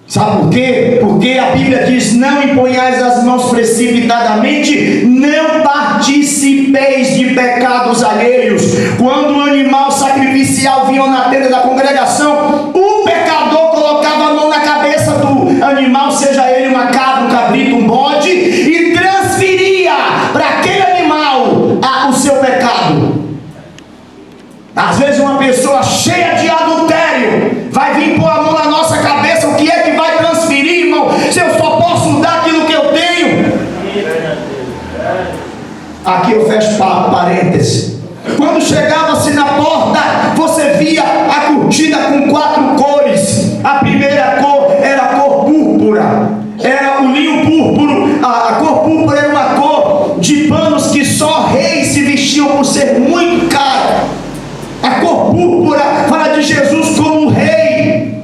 Sabe por quê? Porque a Bíblia diz: não imponhais as mãos precipitadamente, não participeis de pecados alheios. Quando o animal sacrificial vinha na tenda da congregação, o pecador colocava a mão na cabeça do animal, seja ele uma cabra, um cabrito, um bode, e transferia para aquele animal o seu pecado. Às vezes uma pessoa cheia de adultério vai vir pôr a mão na nossa cabeça. O que é que vai transferir, irmão? Se eu só posso dar aquilo que eu tenho. Aqui eu fecho parênteses. Quando chegava-se na porta, você via a cortina com 4 cores. A primeira cor era a cor púrpura, era o linho púrpuro. A cor púrpura era uma cor de panos que só reis se vestiam por ser muito caro. A cor púrpura fala de Jesus como rei.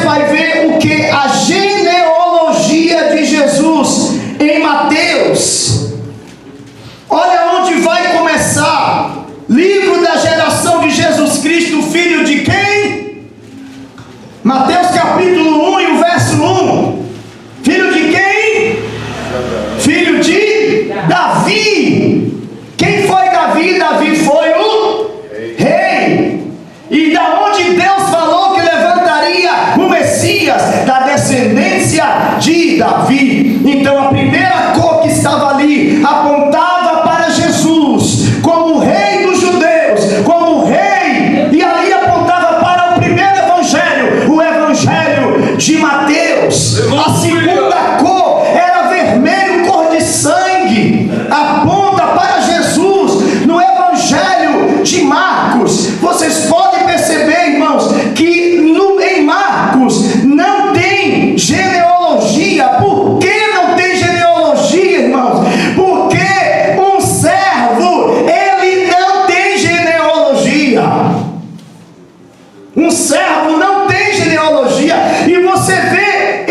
vai ver o que? A genealogia de Jesus em Mateus. Olha onde vai começar. Livro da geração de Jesus Cristo, filho de quem? Mateus capítulo 1 e o verso 1. Filho de quem? Filho de Davi. Quem foi Davi? Davi foi o rei. E da onde Deus falou que levantaria o Messias? Da descendência de Davi. Então a primeira cor que estava ali apontava para Jesus como rei dos judeus, como rei, e ali apontava para o primeiro evangelho, o evangelho de Mateus. A segunda cor era vermelho, cor de sangue, aponta para Jesus no evangelho de Marcos. Vocês podem perceber, irmãos, que em Marcos não tem genealogia. Por que não tem genealogia, irmãos? Porque um servo, ele não tem genealogia. Um servo não tem genealogia. E você vê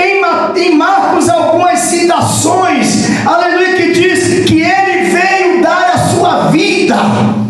em Marcos algumas citações, aleluia, que diz que ele veio dar a sua vida,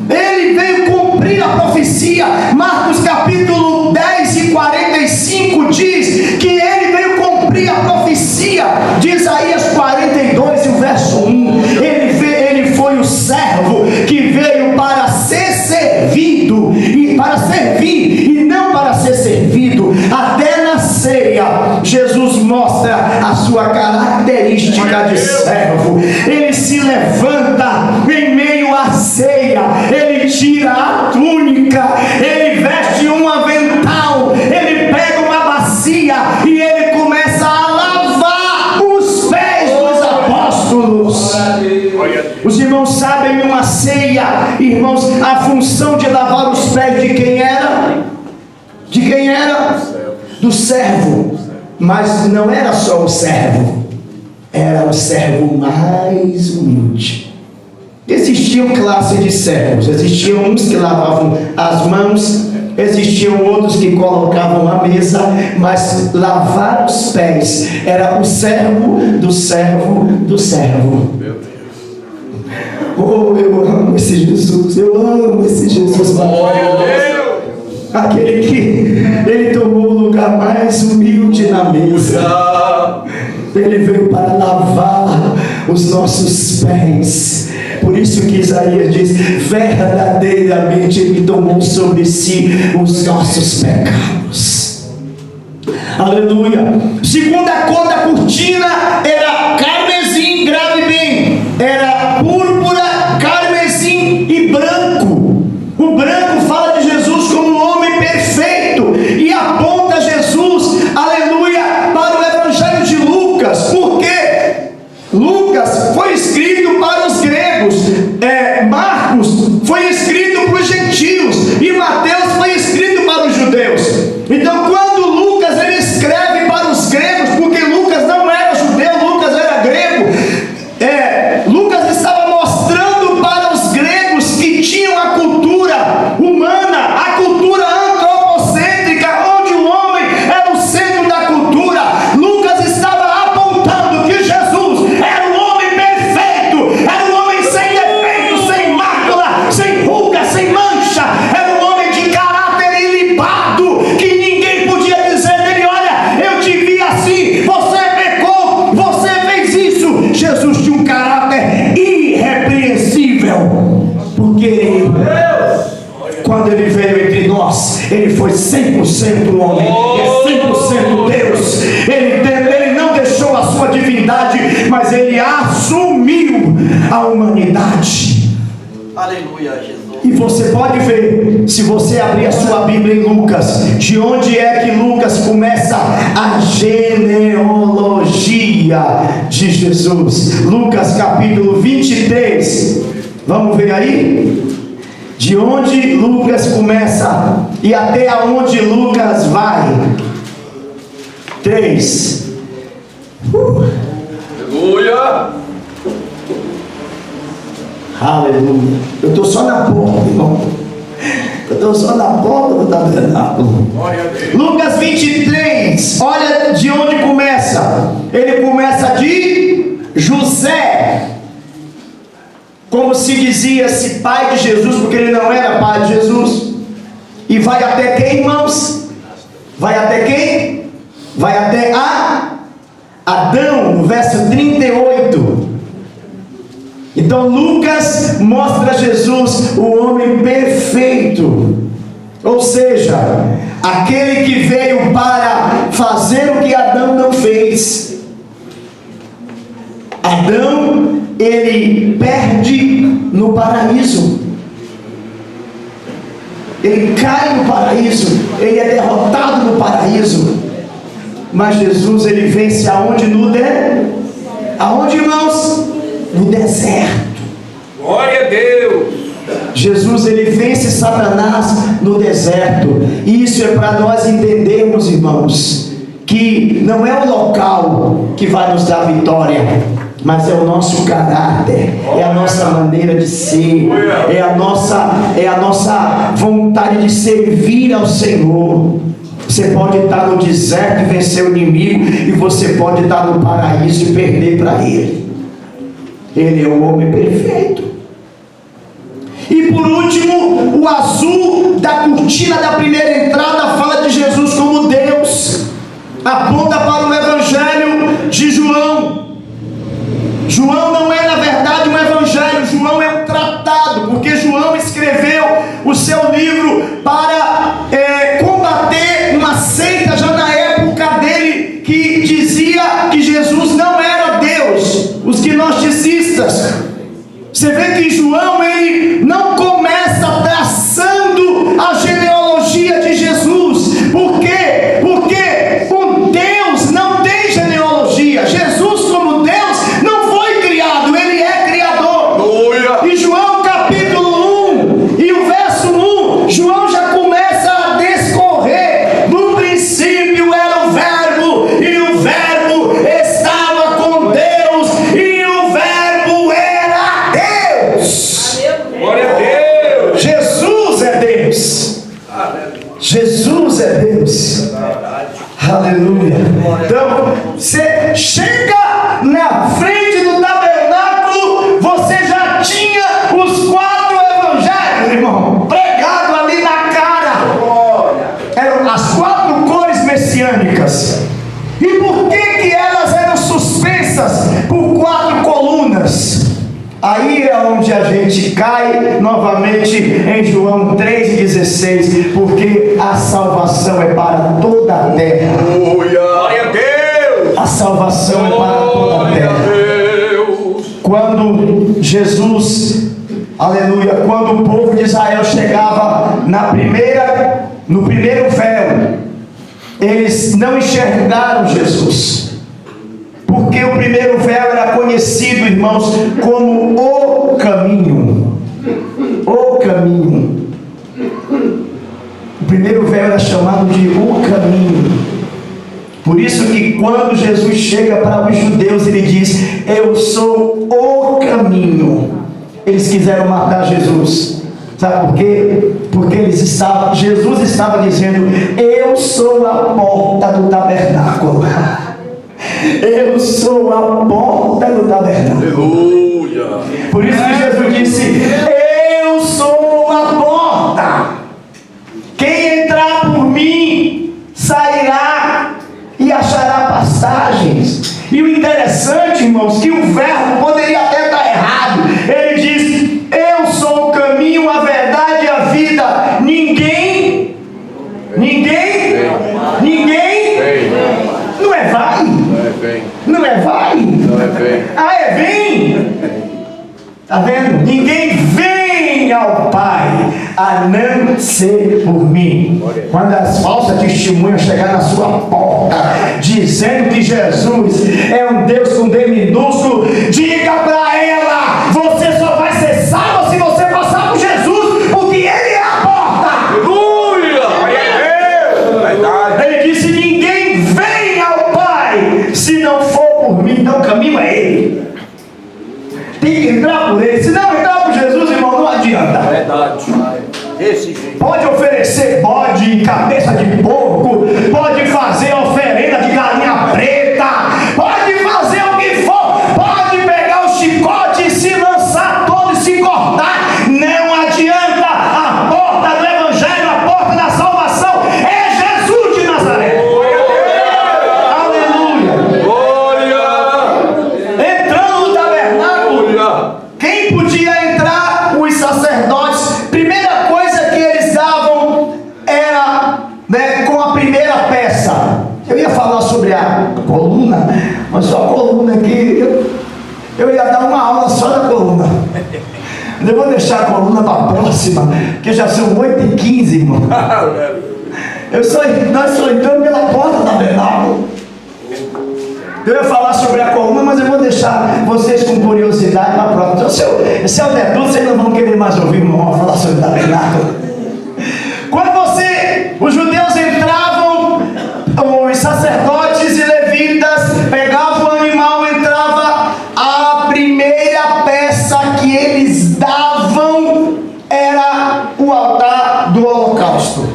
ele veio cumprir a profecia. Marcos capítulo 10 e 45 diz que ele veio cumprir a profecia de Isaías 42 e o verso 1. Ele foi o servo que veio para ser servido, e para servir e não para ser servido. Até na ceia Jesus mostra a sua característica de servo. Ele se levanta em meio à ceia, ele tira a túnica, ele veste um avental, ele pega uma bacia e ele começa a lavar os pés dos apóstolos. Os irmãos sabem, uma ceia, irmãos, a função de lavar os pés de quem era? De quem era? Do servo. Mas não era só o servo, era o servo mais humilde. Existiam classes de servos. Existiam uns que lavavam as mãos, existiam outros que colocavam a mesa, mas lavar os pés era o servo do servo do servo. Oh, eu amo esse Jesus, eu amo esse Jesus maravilhoso. Aquele que ele tomou o lugar mais humilde na mesa. Ele veio para lavar os nossos pés. Por isso que Isaías diz: verdadeiramente ele tomou sobre si os nossos pecados. Aleluia. Segunda cor da cortina era carmesim, grave bem, era púrpura, carmesim e branco. O branco fala de Jesus como um homem perfeito e aponta Jesus, aleluia, para o evangelho de Lucas, porque Lucas foi escrito para os gregos, Marcos foi escrito para os gentios e Mateus foi escrito para os judeus. Então quando Lucas ele escreve para os gregos, porque Lucas não era judeu, Lucas era grego, Lucas estava mostrando para os gregos que tinham a cultura humana, a cultura antropocêntrica, onde o homem era o centro da cultura. Lucas estava apontando que Jesus era um homem perfeito, era um homem sem defeito, sem mácula, sem ruga, sem mancha, era um homem de caráter ilibado, que ninguém podia dizer dele: olha, eu te vi assim, você pecou, você fez isso. Jesus tinha um caráter irrepreensível, porque quando ele veio entre nós, ele foi 100% homem e 100% Deus. Ele não deixou a sua divindade, mas ele assumiu a humanidade. Aleluia, Jesus. E você pode ver, se você abrir a sua Bíblia em Lucas, de onde é que Lucas começa a genealogia de Jesus. Lucas capítulo 23. Vamos ver aí? De onde Lucas começa e até aonde Lucas vai. 3. Aleluia. Aleluia. Eu estou só na porta, irmão. Eu estou só na porta do tabernáculo. Glória a Deus. Lucas 23, olha de onde começa. Ele começa de José, como se dizia-se pai de Jesus, porque ele não era pai de Jesus. E vai até quem, irmãos? Vai até quem? Vai até Adão, no verso 38. Então Lucas mostra Jesus, o homem perfeito, ou seja, aquele que veio para fazer o que Adão não fez. Adão, ele perde no paraíso, ele cai no paraíso, ele é derrotado no paraíso. Mas Jesus, ele vence aonde? Aonde, irmãos? No deserto. Glória a Deus. Jesus, ele vence Satanás no deserto. E isso é para nós entendermos, irmãos, que não é o local que vai nos dar vitória, mas é o nosso caráter, é a nossa maneira de ser, é a nossa vontade de servir ao Senhor. Você pode estar no deserto e vencer o inimigo, e você pode estar no paraíso e perder para ele. Ele é o homem perfeito. E por último, o azul da cortina da primeira entrada fala de Jesus como Deus, aponta para o Evangelho de João. João não é na verdade um evangelho, João é um tratado, porque João escreveu o seu livro para combater uma seita já na época dele, que dizia que Jesus não era Deus, os gnosticistas. Você vê que João, ele não começa traçando a genealogia de Jesus. Por quê? Porque um Deus não tem genealogia. Jesus, como Deus, não foi criado, ele é criador. E João capítulo 1 e o verso 1, João já começa a discorrer. No princípio era o verbo, e o verbo estava com Deus, e o verbo era Deus. Glória a Deus. Jesus é Deus. Jesus é Deus. Aleluia. Então, você chega na frente do tabernáculo, você já tinha os 4 evangelhos, irmão, pregado ali na cara. Eram as 4 cores messiânicas. E por que elas eram suspensas por 4 colunas? Aí é onde a gente cai novamente em João 3,16, porque a salvação é para toda a terra. Glória a Deus. A salvação é para toda a terra. Quando Jesus, aleluia, quando o povo de Israel chegava no primeiro véu, eles não enxergaram Jesus. Porque o primeiro véu era conhecido, irmãos, como o caminho. O caminho. O primeiro véu era chamado de o caminho. Por isso que quando Jesus chega para os judeus, ele diz: eu sou o caminho. Eles quiseram matar Jesus. Sabe por quê? Porque Jesus estava dizendo: eu sou a porta do tabernáculo. Eu sou a porta do tabernáculo. Aleluia. Por isso que Jesus disse: eu sou a porta. Quem entrar por mim sairá e achará passagens. E o interessante, irmãos, que o verbo poderia até estar errado. Ele diz: eu sou o caminho, a verdade e a vida. Ninguém não é vai. Não é vai? Não é bem. Ah, é vem? Está vendo? Ninguém vem ao Pai a não ser por mim. Quando as falsas testemunhas chegar na sua porta dizendo que Jesus é um Deus com D minúsculo, diga para ela: você só vai ser salvo se você passar por Jesus, porque Ele é a porta. Aleluia. Verdade. Ele disse: ninguém vem ao Pai se não for por mim. Então o caminho é Ele. Tem que entrar por Ele. Se não entrar por Jesus, irmão, não adianta. Verdade. Desse jeito. Pode oferecer bode em cabeça de porco, pode fazer oferenda de galinha preta, pode fazer o que for, pode pegar o chicote e se lançar todo e se cortar, não adianta. A porta do evangelho, a porta da salvação é Jesus de Nazaré. Aleluia. Glória. Entrando no tabernáculo, quem podia entrar? Os sacerdotes. Primeira coisa que eles davam era, né, com a primeira peça. Eu ia falar sobre a coluna, mas só a coluna aqui, eu ia dar uma aula só da coluna. Eu vou deixar a coluna para a próxima, que já são 8h15, irmão. Nós só entramos pela porta da tabernáculo. Eu ia falar sobre a coluna, mas eu vou deixar vocês com curiosidade para a próxima. Se é o dedo, vocês não vão querer mais ouvir o irmão falar sobre o tabernáculo. Quando os judeus entravam, os sacerdotes e levitas pegavam o animal, entrava, a primeira peça que eles davam era o altar do holocausto.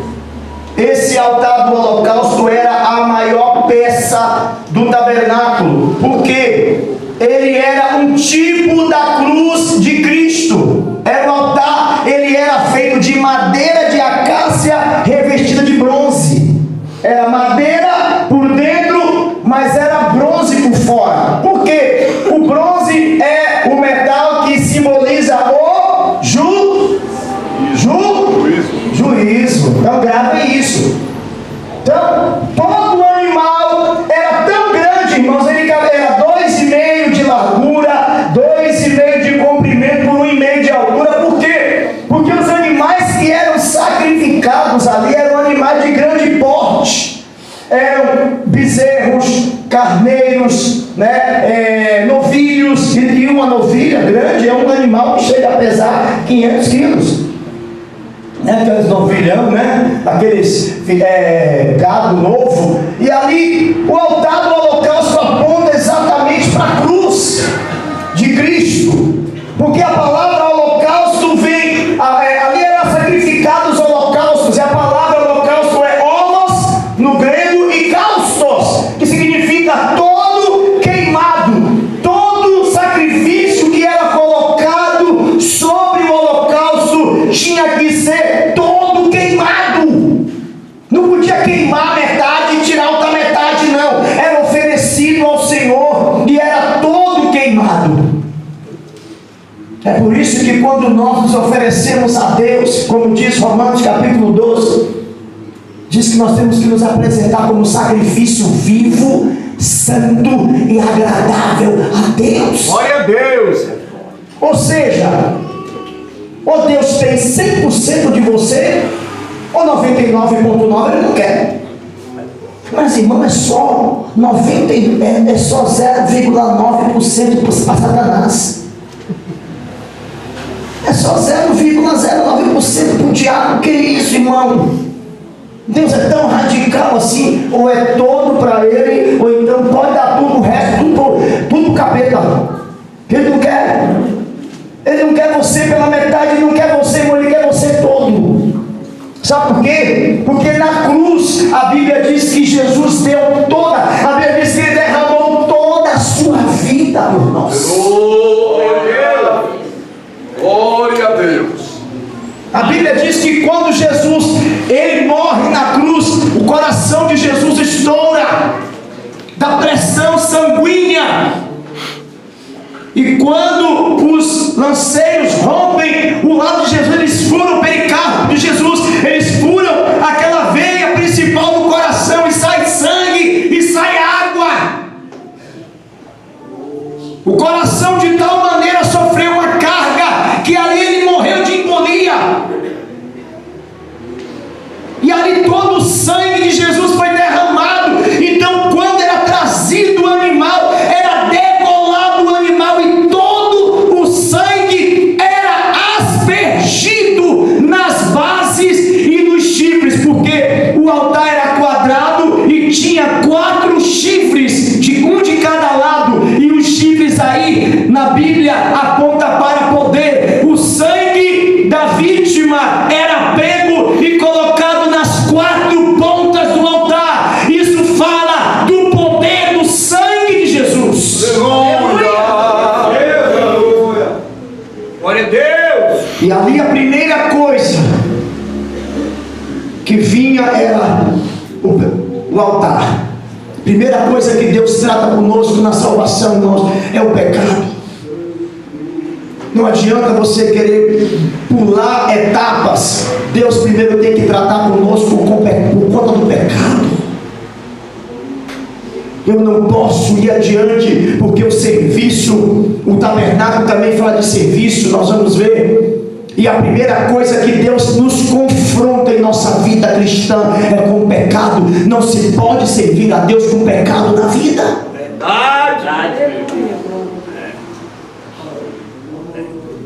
Esse altar do holocausto era a maior peça do tabernáculo, porque ele era um tipo da cruz de Cristo. Era um altar, ele era feito de madeira de acácia revestida de bronze. Era madeira por dentro, mas era bronze por fora. Por quê? O bronze é o metal que simboliza o juízo. Então gravem isso. Então, todo animal era tão grande, irmãos, ele era 2,5 de largura, 2,5 de comprimento por 1,5 de altura. Por quê? Porque os animais que eram sacrificados ali eram animais de grande porte. Eram bezerros, carneiros, né, novilhos. E uma novilha grande é um animal que chega a pesar 500 quilos. Aqueles novilhão, né? Aqueles gado novo. E ali o altar do holocausto aponta exatamente para a cruz de Cristo, porque a palavra holocausto vem, ali eram sacrificados holocaustos, e a palavra holocausto é holos no grego e kaustos, que significa todo queimado. Todo sacrifício que era colocado sobre o holocausto tinha que ser todo queimado. Não podia queimar metade e tirar outra metade, não. Era oferecido ao Senhor e era todo queimado. É por isso que quando nós nos oferecemos a Deus, como diz Romanos capítulo 12, diz que nós temos que nos apresentar como sacrifício vivo, santo e agradável a Deus. Glória a Deus. Ou seja, ou Deus tem 100% de você, ou 99,9% ele não quer. Mas irmão, é só 0,9% para Satanás. É só 0,09% para o diabo. Que isso, irmão? Deus é tão radical assim, ou é todo para ele, ou então pode dar tudo o resto, tudo pro capeta. Ele não quer. Ele não quer você pela metade, ele não quer você, ele quer você todo. Sabe por quê? Porque na cruz a Bíblia diz que Jesus deu toda, a Bíblia diz que ele derramou toda a sua vida, meus irmãos. Glória a Deus. A Bíblia diz que quando Jesus ele morre na cruz, o coração de Jesus estoura da pressão sanguínea. E quando os lanceiros rompem o lado de Jesus, eles furam o pericarpo de Jesus, eles furam aquela veia principal do coração e sai sangue e sai água. O coração de tal maneira sofreu uma carga que ali ele morreu de embolia. E ali todo o sangue de Jesus foi derramado. Então quando era trazido o animal, era degolado o animal e todo o sangue era aspergido nas bases e nos chifres, porque o altar era quadrado e tinha 4 chifres, um de cada lado, e os chifres aí na Bíblia aponta para poder. O sangue da vítima era primeira coisa que vinha era o altar. Primeira coisa que Deus trata conosco na salvação, irmãos, é o pecado. Não adianta você querer pular etapas. Deus primeiro tem que tratar conosco por conta do pecado. Eu não posso ir adiante, porque o serviço, o tabernáculo também fala de serviço, nós vamos ver. E a primeira coisa que Deus nos confronta em nossa vida cristã é com o pecado. Não se pode servir a Deus com pecado na vida.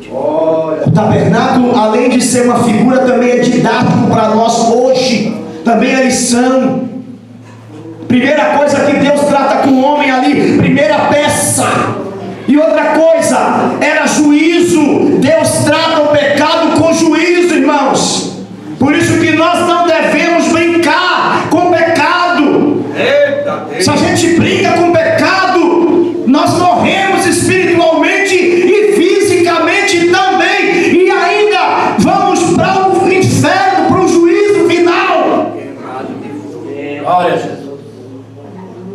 O tabernáculo, além de ser uma figura, também é didático para nós hoje. Também é lição. Primeira coisa que Deus trata com o homem ali, primeira peça. E outra coisa, era juízo. Deus trata o pecado com juízo, irmãos. Por isso que nós não devemos brincar com o pecado. Se a gente brinca com o pecado, nós morremos espiritualmente e fisicamente também. E ainda vamos para o inferno, para o juízo final. Glória a Jesus.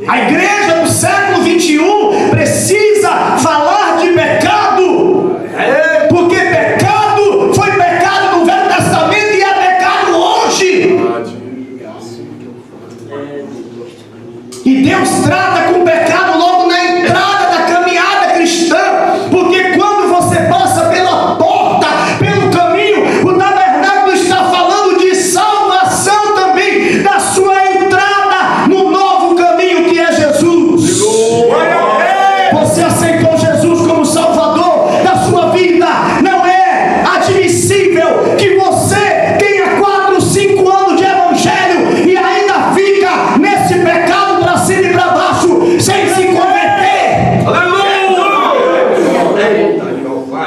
A igreja do século 21 precisa falar de pecado, porque pecado foi pecado no Velho Testamento e é pecado hoje. E Deus trata com o pecado logo na entrada da caminhada cristã, porque quando você passa pela porta, pelo caminho, o tabernáculo está falando de salvação também, da sua entrada no novo caminho que é Jesus. Você aceitou Jesus como Salvador da sua vida. Não é admissível que você tenha 4, 5 anos de evangelho e ainda fica nesse pecado para cima e para baixo, sem se converter.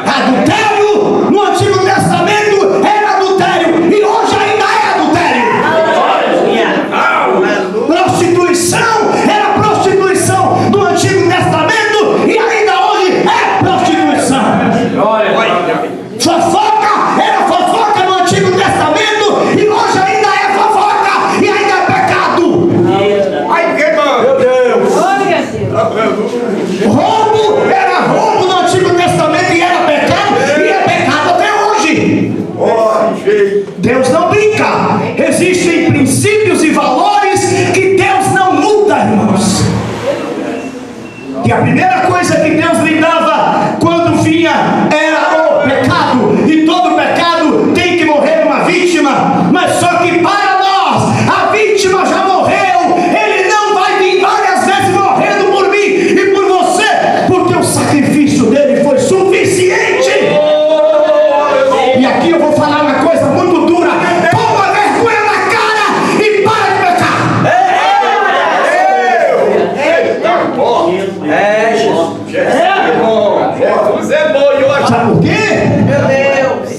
Adultério no Antigo Testamento era adultério e hoje ainda é adultério. Prostituição era prostituição no Antigo Testamento e ainda hoje é prostituição. Fofoca era fofoca no Antigo Testamento e hoje ainda é fofoca e ainda é pecado. Meu Deus! Roubo era roubo no Antigo Testamento e era pecado e é pecado até hoje. Deus não brinca. Existem princípios e valores que Deus não muda, irmãos. E a primeira coisa que Deus lidava quando vinha era o pecado. E todo pecado tem que morrer uma vítima. Mas só que para nós, a vítima já morreu. Ele não vai vir várias vezes morrendo por mim e por você, porque o sacrifício dele foi suficiente. E aqui eu vou falar uma coisa muito dura. Toma vergonha na cara e para de pecar. Sabe por quê?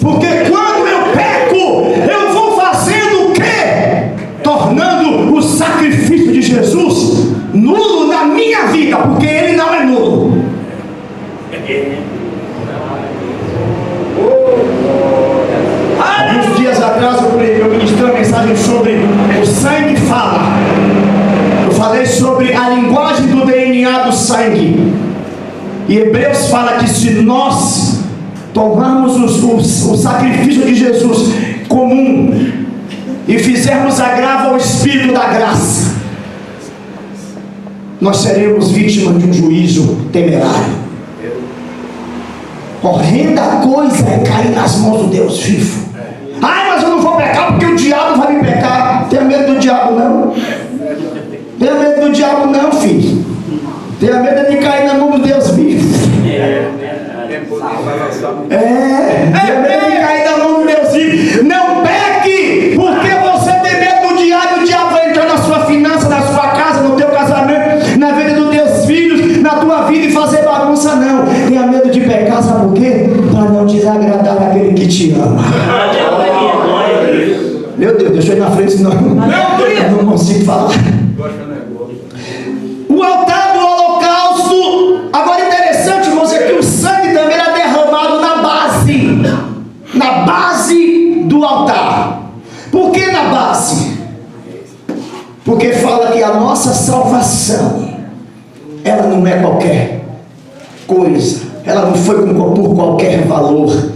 Porque quando eu peco, eu vou fazendo o quê? Tornando o sacrifício de Jesus nulo na minha vida, porque ele não é nulo. Alguns dias atrás eu ministrei uma mensagem sobre o sangue fala. Eu falei sobre a linguagem do DNA do sangue. E Hebreus fala que se nós tomarmos o sacrifício de Jesus comum e fizermos agravo ao Espírito da graça, nós seremos vítimas de um juízo temerário. Horrenda coisa é cair nas mãos do Deus vivo. Ai, mas eu não vou pecar porque o diabo vai me pecar. Tenha medo do diabo não. Tenha medo do diabo não, filho. Tenha medo de cair na mão do Deus vivo. Tenha medo de cair na mão do Deus vivo. Não peque, porque você tem medo do diabo. O diabo vai entrar na sua finança, na sua casa, no teu casamento, na vida dos teus filhos, na tua vida e fazer bagunça. Não, tenha medo de pecar, sabe por quê? Para não desagradar aquele que te ama. Meu Deus, deixa eu ir na frente, senão eu não consigo falar. O altar do holocausto. Agora interessante, irmãos, é que o sangue também era derramado na base do altar. Por que na base? Porque fala que a nossa salvação, ela não é qualquer coisa, ela não foi por qualquer valor.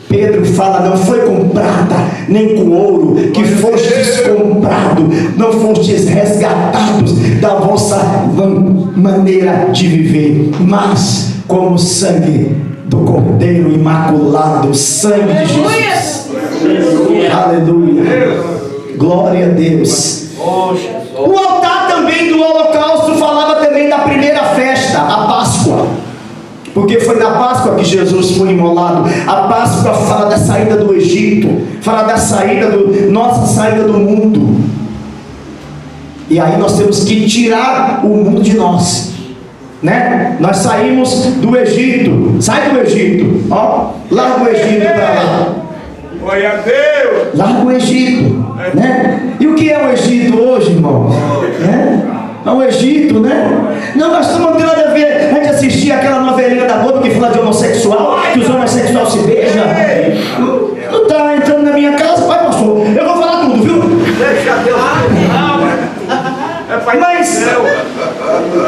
Pedro fala, não foi com prata, nem com ouro, que fostes comprado, não fostes resgatados da vossa maneira de viver, mas como o sangue do Cordeiro imaculado, o sangue de Jesus. Aleluia. Glória a Deus. O altar também do holocausto falava também da primeira festa, a Páscoa. Porque foi na Páscoa que Jesus foi imolado. A Páscoa fala da saída do Egito, fala da saída nossa saída do mundo. E aí nós temos que tirar o mundo de nós, né? Nós saímos do Egito. Sai do Egito, ó, larga o Egito para lá. Glória a Deus. Larga o Egito, né? E o que é o Egito hoje, irmãos? É o Egito, né? Não, nós não tem nada a ver. A gente assistia aquela novelinha da Globo que fala de homossexual, que os homossexuais se beijam. Não está entrando na minha casa, vai, pastor. Eu vou falar tudo, viu? Deixa Deus.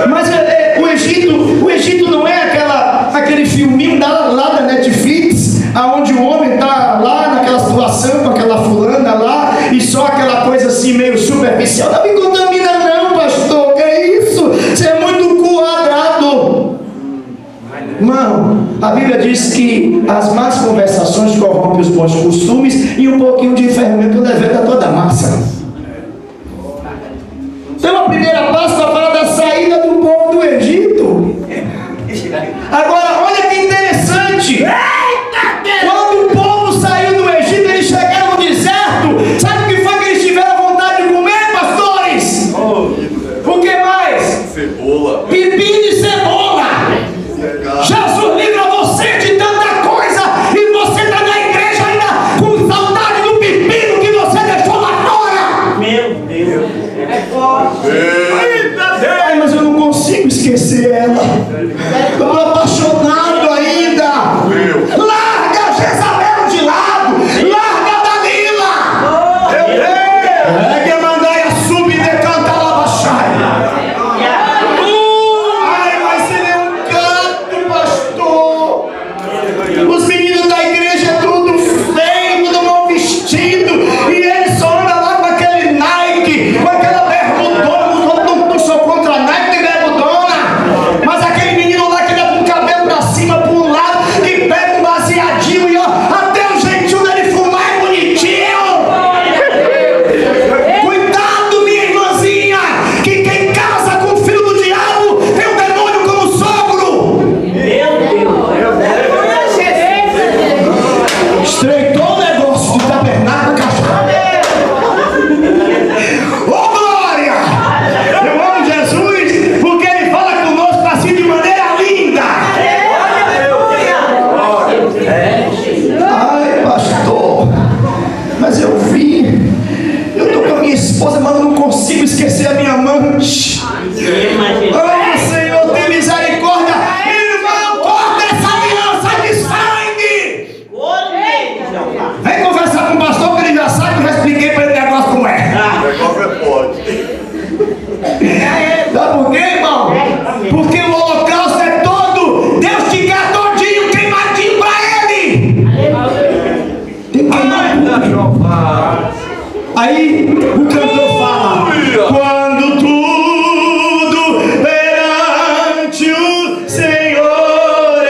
Mas o Egito não é aquele filminho lá da Netflix, aonde o homem está lá naquela situação com aquela fulana lá, e só aquela coisa assim meio superficial. Não me contamina não, pastor, que é isso? Você é muito quadrado. Irmão, a Bíblia diz que as más conversações corrompem os bons costumes, e um pouquinho de fermento levanta toda a massa. Então a primeira Páscoa fala da saída do povo do Egito. Agora, olha que interessante. Quando o povo saiu do Egito, eles chegaram no deserto. Sabe o que foi que eles tiveram vontade de comer, pastores? O que mais? Cebola. Pepino e cebola. Jesus livra você de tanta coisa, e você está na igreja ainda com saudade do pepino que você deixou lá fora. Meu Deus. Ai, mas eu não consigo esquecer ela. Eu estou apaixonado ainda. Larga Jezabel de lado. Larga Dalila. Pegue a mandaia, sube e decanta lá baixai. Ai, mas ele é um canto, pastor. Os meninos da igreja é tudo feio, tudo mal vestido, e ele só anda lá com aquele Nike, com aquela bermudona. Não sou contra a Nike nem bermudona, mas aquele menino lá que leva um cabelo pra cima, pra um lado, que pega um baseadinho, e ó, até o jeitinho dele fumar é bonitinho. Cuidado, minha irmãzinha, que quem casa com o filho do diabo tem um demônio como sogro. Estreitou o negócio do tabernáculo cachorro. Ô glória! Eu amo Jesus porque ele fala conosco assim de maneira linda. Ai, pastor, mas eu tô com a minha esposa, mas eu não consigo esquecer a minha amante. Oh, Senhor, tem misericórdia. Irmão, corta essa aliança de sangue. Vem conversar com o pastor, que ele já sabe, que eu já expliquei para ele o negócio como é. Negócio é forte. Sabe por quê, irmão? Porque o holocausto é todo, Deus te quer todinho, queimadinho para ele. Tem que queimar tudo. Aí o cantor fala: quando tudo perante o Senhor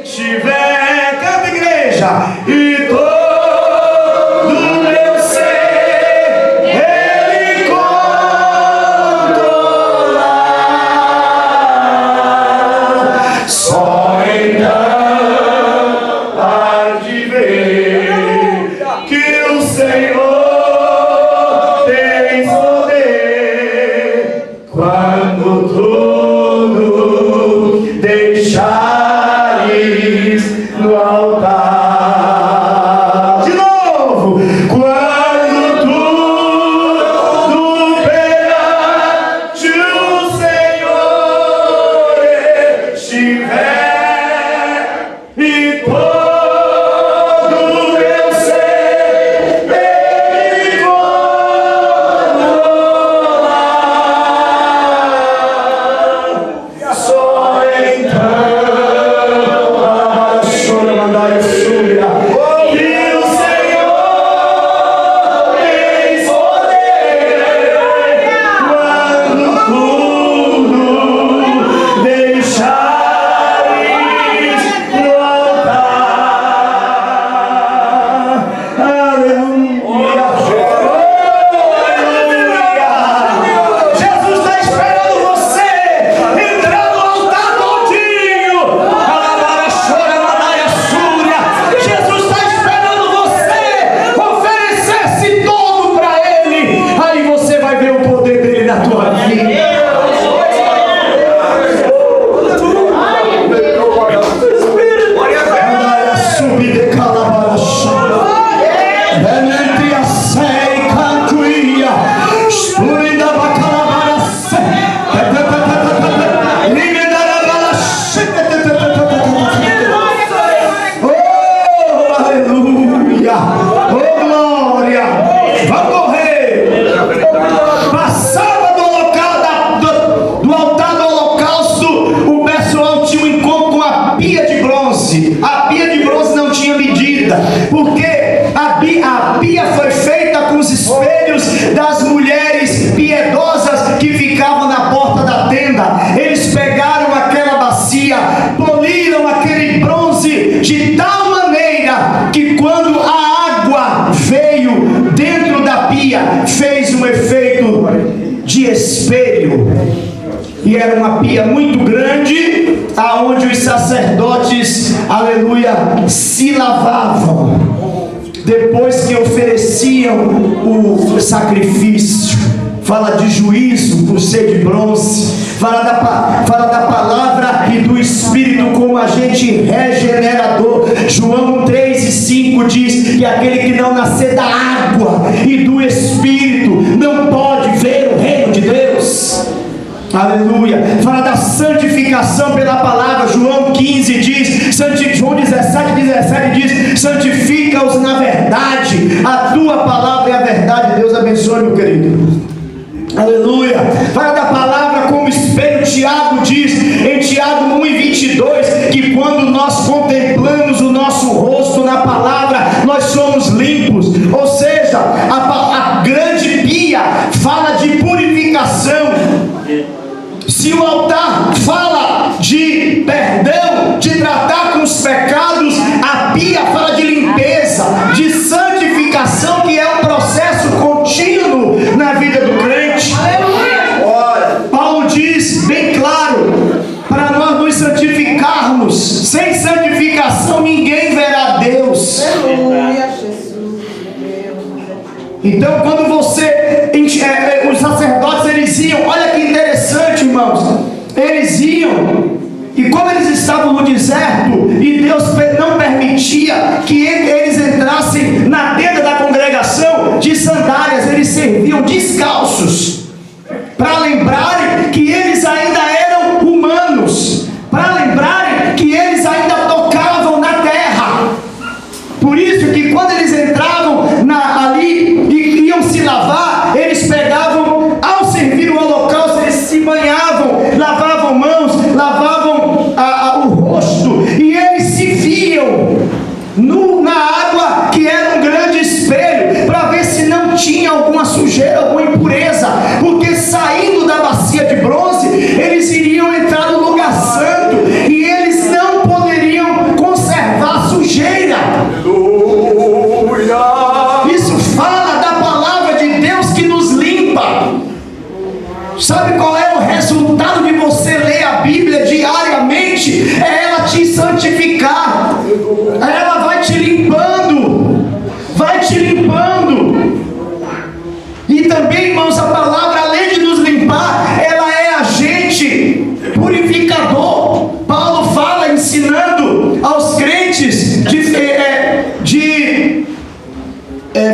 estiver, canta igreja, e todo meu ser Ele controlar, só então há de ver que o Senhor tem poder. espelho. E era uma pia muito grande, aonde os sacerdotes, aleluia, se lavavam depois que ofereciam o sacrifício. Fala de juízo por ser de bronze, fala da palavra e do Espírito como agente regenerador. João 3:5 diz que aquele que não nascer da água e do Espírito não pode ver o reino de Deus. Aleluia. Fala da santificação pela palavra. João 15 diz, João 17 diz, santifica-os na verdade, a tua palavra é a verdade. Deus abençoe, meu querido. Aleluia. Fala da palavra como espelho. Tiago diz em Tiago 1:22 que quando nós contemplamos o nosso rosto na palavra, nós somos limpos. Ou seja, a grande pia fala de purificação. Se o altar fala de perdão, de tratar com os pecados, a pia fala de limpeza, de santificação, que é um processo contínuo na vida do crente. Ora, Paulo diz bem claro, para nós nos santificarmos. Sem santificação ninguém verá Deus. Então quando os sacerdotes eles iam, olha que interessante, irmãos, eles iam, e como eles estavam no deserto, e Deus não permitia que eles entrassem na tenda da congregação de sandálias, eles serviam descalços, para lembrarem que eles ainda eram humanos, para lembrarem que eles ainda tocavam na terra. Por isso que quando eles entravam ali e iam se lavar, eles pegavam, ao servir o holocausto, eles se banhavam, lavavam mãos, lavavam o rosto, e eles se viam na água, que era um grande espelho, para ver se não tinha alguma sujeira, alguma impureza, porque saindo da bacia de bronze, eles iriam entrar no lugar santo, e eles não poderiam conservar sujeira. Isso fala da palavra de Deus que nos limpa. Sabe qual é o resultado de você ler a Bíblia diariamente? É ela te santificar. Ela vai te limpando. Vai te limpando. E também, irmãos, a palavra, além de nos limpar, ela é agente purificador. Paulo fala ensinando aos crentes de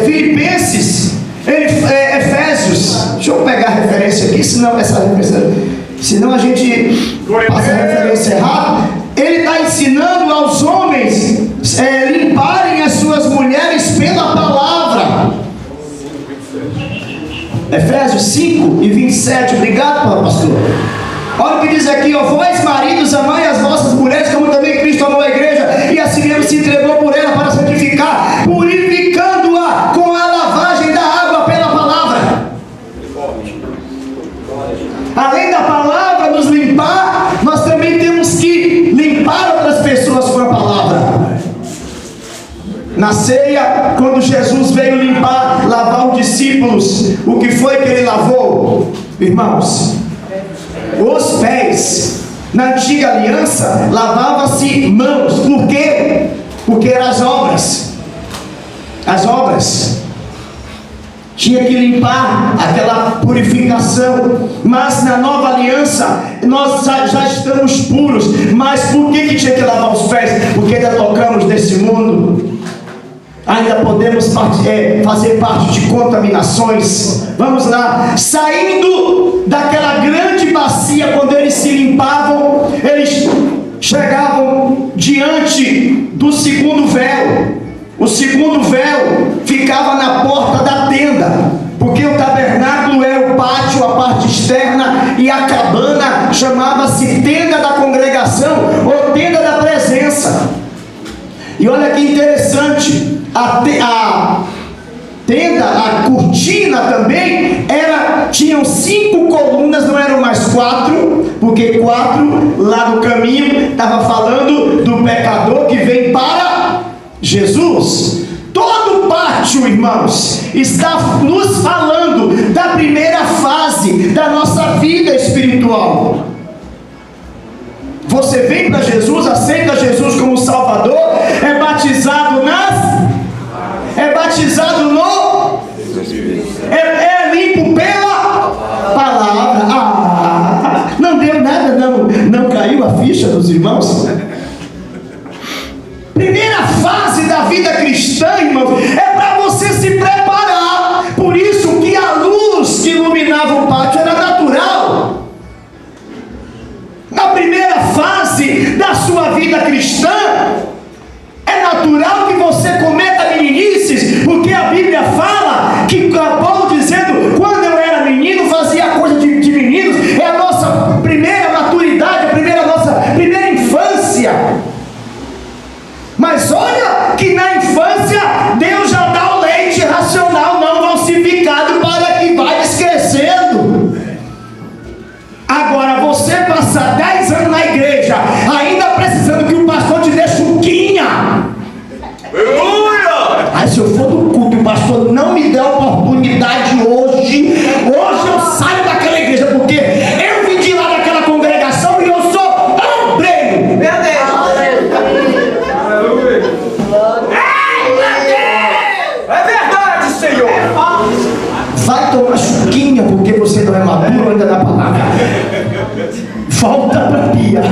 Filipenses, Efésios. Deixa eu pegar a referência aqui, senão a gente passa a referência errada. Ele está ensinando aos homens limparem as suas mulheres pela palavra. Efésios 5:27. Obrigado, pastor. Olha o que diz aqui, ó: vós maridos, amai as vossas mulheres, como também Cristo amou a igreja, e assim mesmo se entregou por ela para santificar, purificando-a com a lavagem da água pela palavra. Além da palavra nos limpar, nós também temos que limpar outras pessoas com a palavra. Na ceia, quando Jesus veio lavar os discípulos, o que foi que ele lavou, irmãos? Os pés. Na antiga aliança lavava-se mãos. Por quê? Porque eram as obras tinha que limpar aquela purificação. Mas na nova aliança nós já estamos puros. Mas por que tinha que lavar os pés? Porque ainda tocamos nesse mundo, ainda podemos fazer parte de contaminações. Vamos lá, saindo daquela grande bacia, quando eles se limpavam, eles chegavam diante do segundo véu. O segundo véu ficava na porta da tenda, porque o tabernáculo era o pátio, a parte externa, e a cabana chamava-se tenda da congregação ou tenda da presença. E olha que interessante, a tenda, a cortina também tinham 5 colunas, não eram mais 4, porque 4 lá no caminho estava falando do pecador que vem para Jesus. Todo o pátio, irmão, irmãos, está nos falando da primeira fase da nossa vida espiritual. Você vem para Jesus, aceita Jesus como Salvador, é batizado é limpo pela palavra. Não deu nada, não caiu a ficha dos irmãos? Primeira fase da vida cristã, irmãos, é para você se preparar. Por isso que a luz que iluminava o pátio era natural. Na primeira fase da sua vida cristã, é natural que você cometa meninices, porque a Bíblia fala que Paulo dizendo, quando eu era menino, fazia coisa de meninos. É a nossa primeira maturidade, nossa primeira infância. Mas olha que na infância Deus já dá o leite racional não falsificado para que vá crescendo. Agora você passar 10 anos na igreja, ainda precisando que o pastor te dê chuquinha. Aleluia! Aí se eu for do culto e o pastor não me der oportunidade hoje eu saio daquela igreja, porque eu vim de lá daquela congregação e eu sou obreiro. Meu Deus. É verdade, Senhor! Vai tomar chuquinha, porque você não é maduro ainda na palavra. Volta para a pia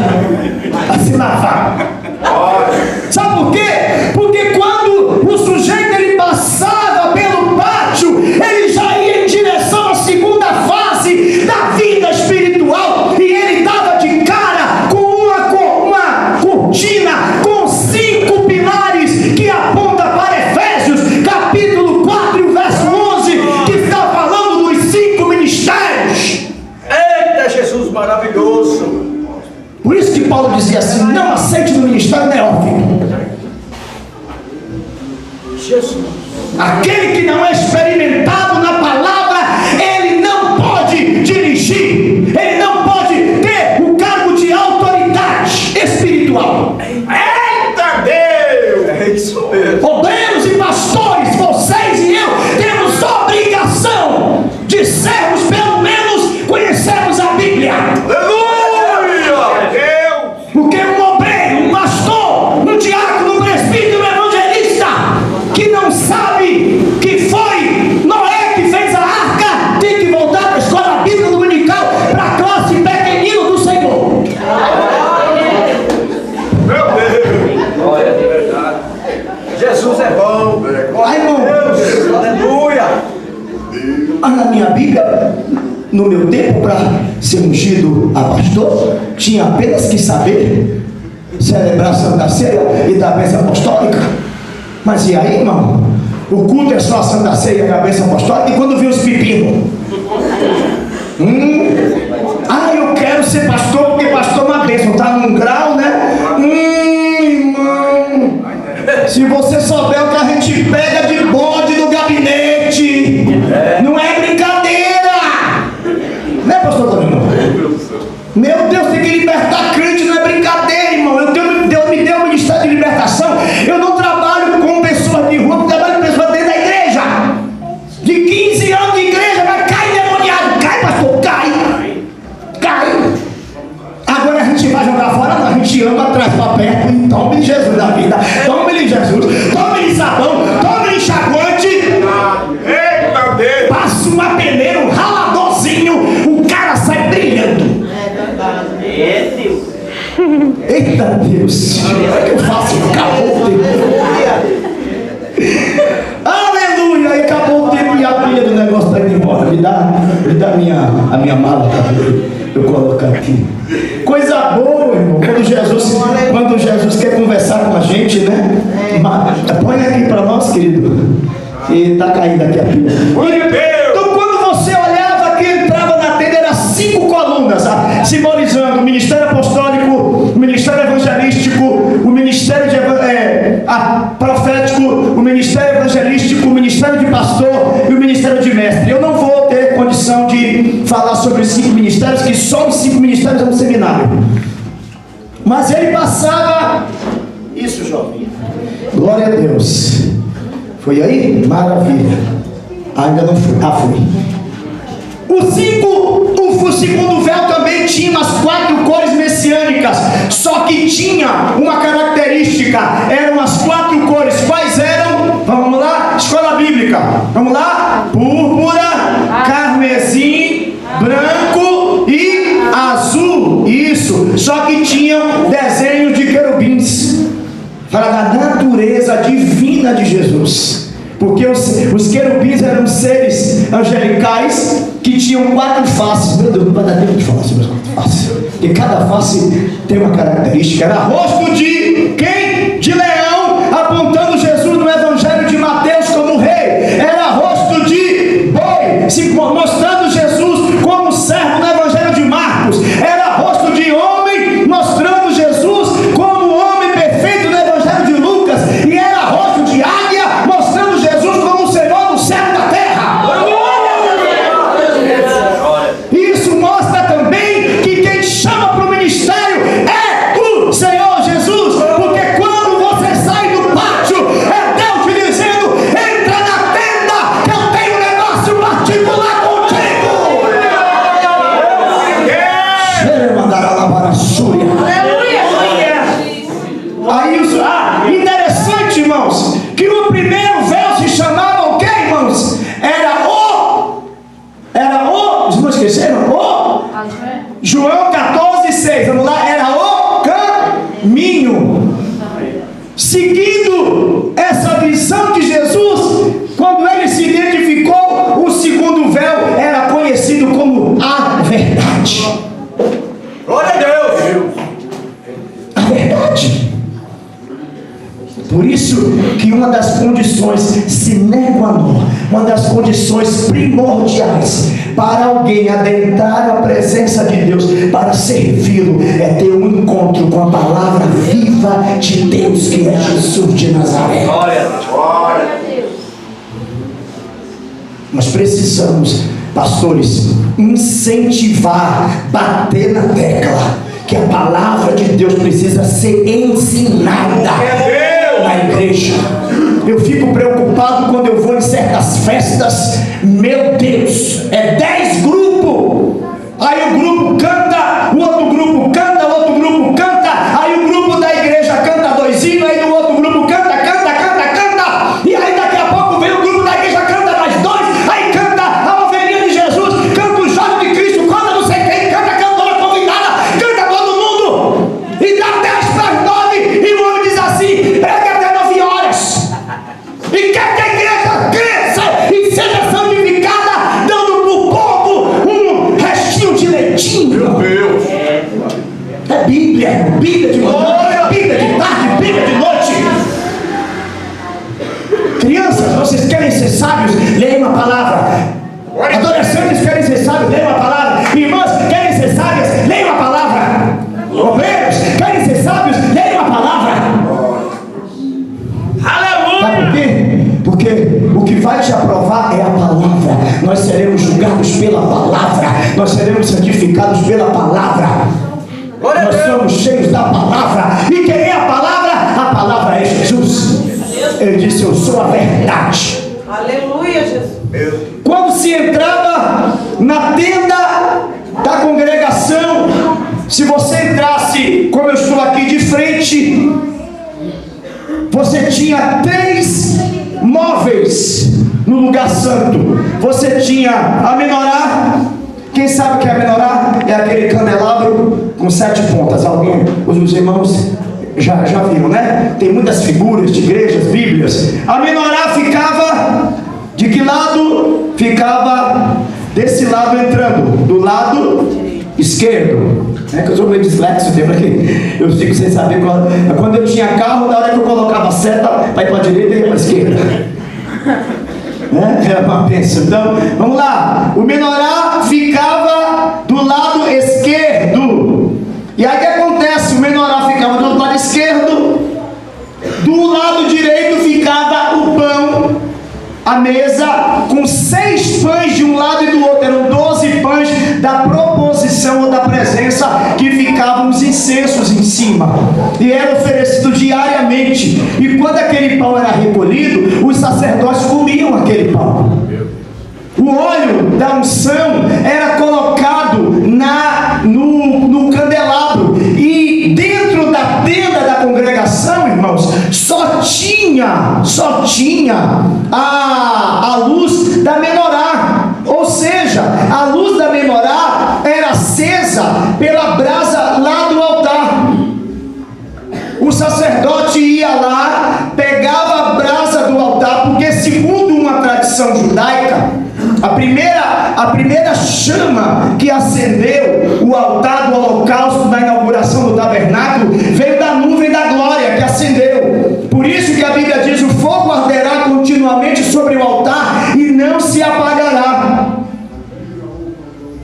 a se lavar. Sabe por quê? Porque quando o sujeito ele passava pelo pátio, ele já ia em direção à segunda fase da vida espiritual, e ele dava de cara com uma cortina com 5 pilares que aponta para Efésios capítulo 4 e o verso 11, que está falando dos 5 ministérios. Eita, Jesus maravilhoso. Por isso que Paulo dizia assim: não aceite no ministério neófito. Jesus. Aquele que não é experimentado na palavra, ele não pode dirigir, ele não pode ter o cargo de autoridade espiritual. Eita Deus! É isso mesmo. Obreiros e pastores, vocês e eu temos obrigação de sermos, pelo menos, conhecermos a Bíblia. Aleluia! Deus! Porque um obreiro, um pastor, um diácono, um presbítero, um evangelista que não sabe que foi Noé que fez a arca, tem que voltar para a escola bíblica dominical, para a classe pequenino do Senhor. Meu Deus! Glória de verdade. Jesus é bom. Ai, irmão, Deus. Aleluia. mas na minha Bíblia, no meu tempo, para ser ungido a pastor, tinha apenas que saber celebrar a Santa Ceia e dar a bênção apostólica. Mas e aí, irmão? O culto é só a Santa Ceia e a bênção apostólica, e quando viu os pepinos? Eu quero ser pastor, porque pastor é uma bênção, está num grau, né? Irmão, se você souber o que a gente pega de bode no gabinete, não é brincadeira, né, pastor Toninho? Meu Deus, tem que libertar crente, não é brincadeira, irmão. Deus me deu um ministério de libertação. Eu não trabalho com pessoas de rua, eu trabalho com pessoas dentro da igreja. De 15 anos de igreja, vai cair demoniado. Cai, pastor, cai. Agora a gente vai jogar fora, não. A gente ama, traz para perto e tome Jesus da vida. Tome-lhe Jesus, tome-lhe sabão, tome-lhe enxaguante. Eita Deus! Passa uma peneira, um raladorzinho, o cara sai brilhando. Eita Deus, como é que eu faço? Acabou o tempo. Aleluia, aí acabou o tempo e a pilha do negócio está indo embora. Me dá a minha mala, tá? Eu coloco aqui. Coisa boa, irmão. Quando Jesus quer conversar com a gente, né? Põe aqui para nós, querido. E tá caindo aqui a pilha. Então, quando você olhava que entrava na tenda, eram 5 colunas, simbolizando o ministério apostólico, o ministério evangelístico, o ministério profético, o ministério evangelístico, o ministério de pastor e o ministério de mestre. Eu não vou ter condição de falar sobre os 5 ministérios, que só os 5 ministérios é um seminário. Mas ele passava... Isso, jovem. Glória a Deus. Foi aí? Maravilha. Ainda não fui. Ah, fui. O segundo véu também tinha umas 4 cores messiânicas, só que tinha uma característica, eram as 4 cores. Quais eram? Vamos lá? Escola bíblica. Vamos lá? Púrpura, carmesim, branco e azul. Isso. Só que tinham desenhos de querubins. Fala da natureza divina de Jesus. Porque os querubins eram seres angelicais que tinham 4 faces. Meu Deus, não vai dar tempo de falar sobre as 4 faces. Porque cada face tem uma característica. Era rosto de quem? De leão, apontando Jesus no Evangelho de Mateus como rei. Era rosto de boi, mostrando Jesus como servo no Evangelho de Marcos. Era rosto de homem, mostrando Jesus como homem perfeito no Evangelho de Lucas. E era rosto de águia, mostrando Jesus como o Senhor do céu e da terra. Isso mostra também que quem chama para o ministério é o Senhor Jesus. Porque quando você sai do pátio, é Deus te dizendo: entra na tenda, que eu tenho um negócio particular contigo. Aí, interessante, irmãos, que o primeiro véu se chamava o quê, irmãos? Vocês não esqueceram? João 14,6, vamos lá, era o caminho. Seguindo essa visão de Jesus, quando ele se identificou, o segundo véu era conhecido como a verdade. Glória a Deus. A verdade. Por isso que uma das condições sine qua non, uma das condições primordiais para alguém adentrar a presença de Deus, para servi-lo, é ter um encontro com a palavra viva de Deus, que é Jesus de Nazaré. Glória a Deus. Nós precisamos, pastores, incentivar, bater na tecla que a palavra de Deus precisa ser ensinada na igreja. Eu fico preocupado quando eu vou em certas festas. Meu Deus, é 10 grupos. Aí o grupo canta, o outro grupo canta, o outro grupo canta. Aí o grupo da igreja canta 2 hinos, aí o outro grupo canta. E aí daqui a pouco vem o grupo da igreja, canta mais 2. Aí canta a ovelhinha de Jesus, canta o jovem de Cristo, canta não sei quem, canta a cantora convidada, canta todo mundo. E dá 10 para as 9 e o homem diz assim: prega até 9 horas. E quer que a igreja cresça e seja santificada, dando para o povo um restinho de leitinho. Meu Deus. É Bíblia de manhã, Bíblia de tarde, Bíblia de noite. Crianças, vocês querem ser sábios? Leiam a palavra. Adolescentes querem ser sábios? Leiam a palavra. Irmãs, querem ser sábias? Leiam a palavra. Obreiros, querem ser sábios? Leiam a palavra. Sabe por quê? Porque o que vai te aprovar é a palavra. Nós seremos julgados pela palavra. Nós seremos santificados pela palavra. Nós somos cheios da palavra. E quem é a palavra? A palavra é Jesus. Ele disse: eu sou a verdade. Aleluia, Jesus. Quando se entrava na tenda da congregação, se você entrasse, como eu estou aqui de frente, você tinha 3 móveis no lugar santo. Você tinha a menorá. Quem sabe o que é a menorá? É aquele candelabro com 7 pontas. Alguém, os irmãos já viram, né? Tem muitas figuras de igrejas, bíblias. A menorá ficava de que lado? Ficava desse lado entrando, do lado esquerdo. É que eu sou meio dislexo, lembra que eu fico sem saber qual. Quando eu tinha carro, na hora que eu colocava a seta para ir para a direita e para a esquerda. Era uma bênção. Então, vamos lá. O menorá ficava do lado esquerdo. E aí o que acontece? O menorá ficava do lado esquerdo. Do lado direito ficava o pão, a mesa, com 6 pães de um lado e do outro. Eram 12 pães da proposição posição ou da presença que ficavam os incensos em cima, e era oferecido diariamente. E quando aquele pão era recolhido, os sacerdotes comiam aquele pão. O óleo da unção era colocado no candelabro, e dentro da tenda da congregação, irmãos, só tinha a luz da menorá. Ou seja, a luz da menorá era acesa pela brasa lá do altar. O sacerdote ia lá, pegava a brasa do altar, porque segundo uma tradição judaica, a primeira chama que acendeu o altar do holocausto na inauguração do tabernáculo veio da nuvem da glória que acendeu. Por isso que a Bíblia diz: o fogo arderá continuamente sobre o altar e não se apagará.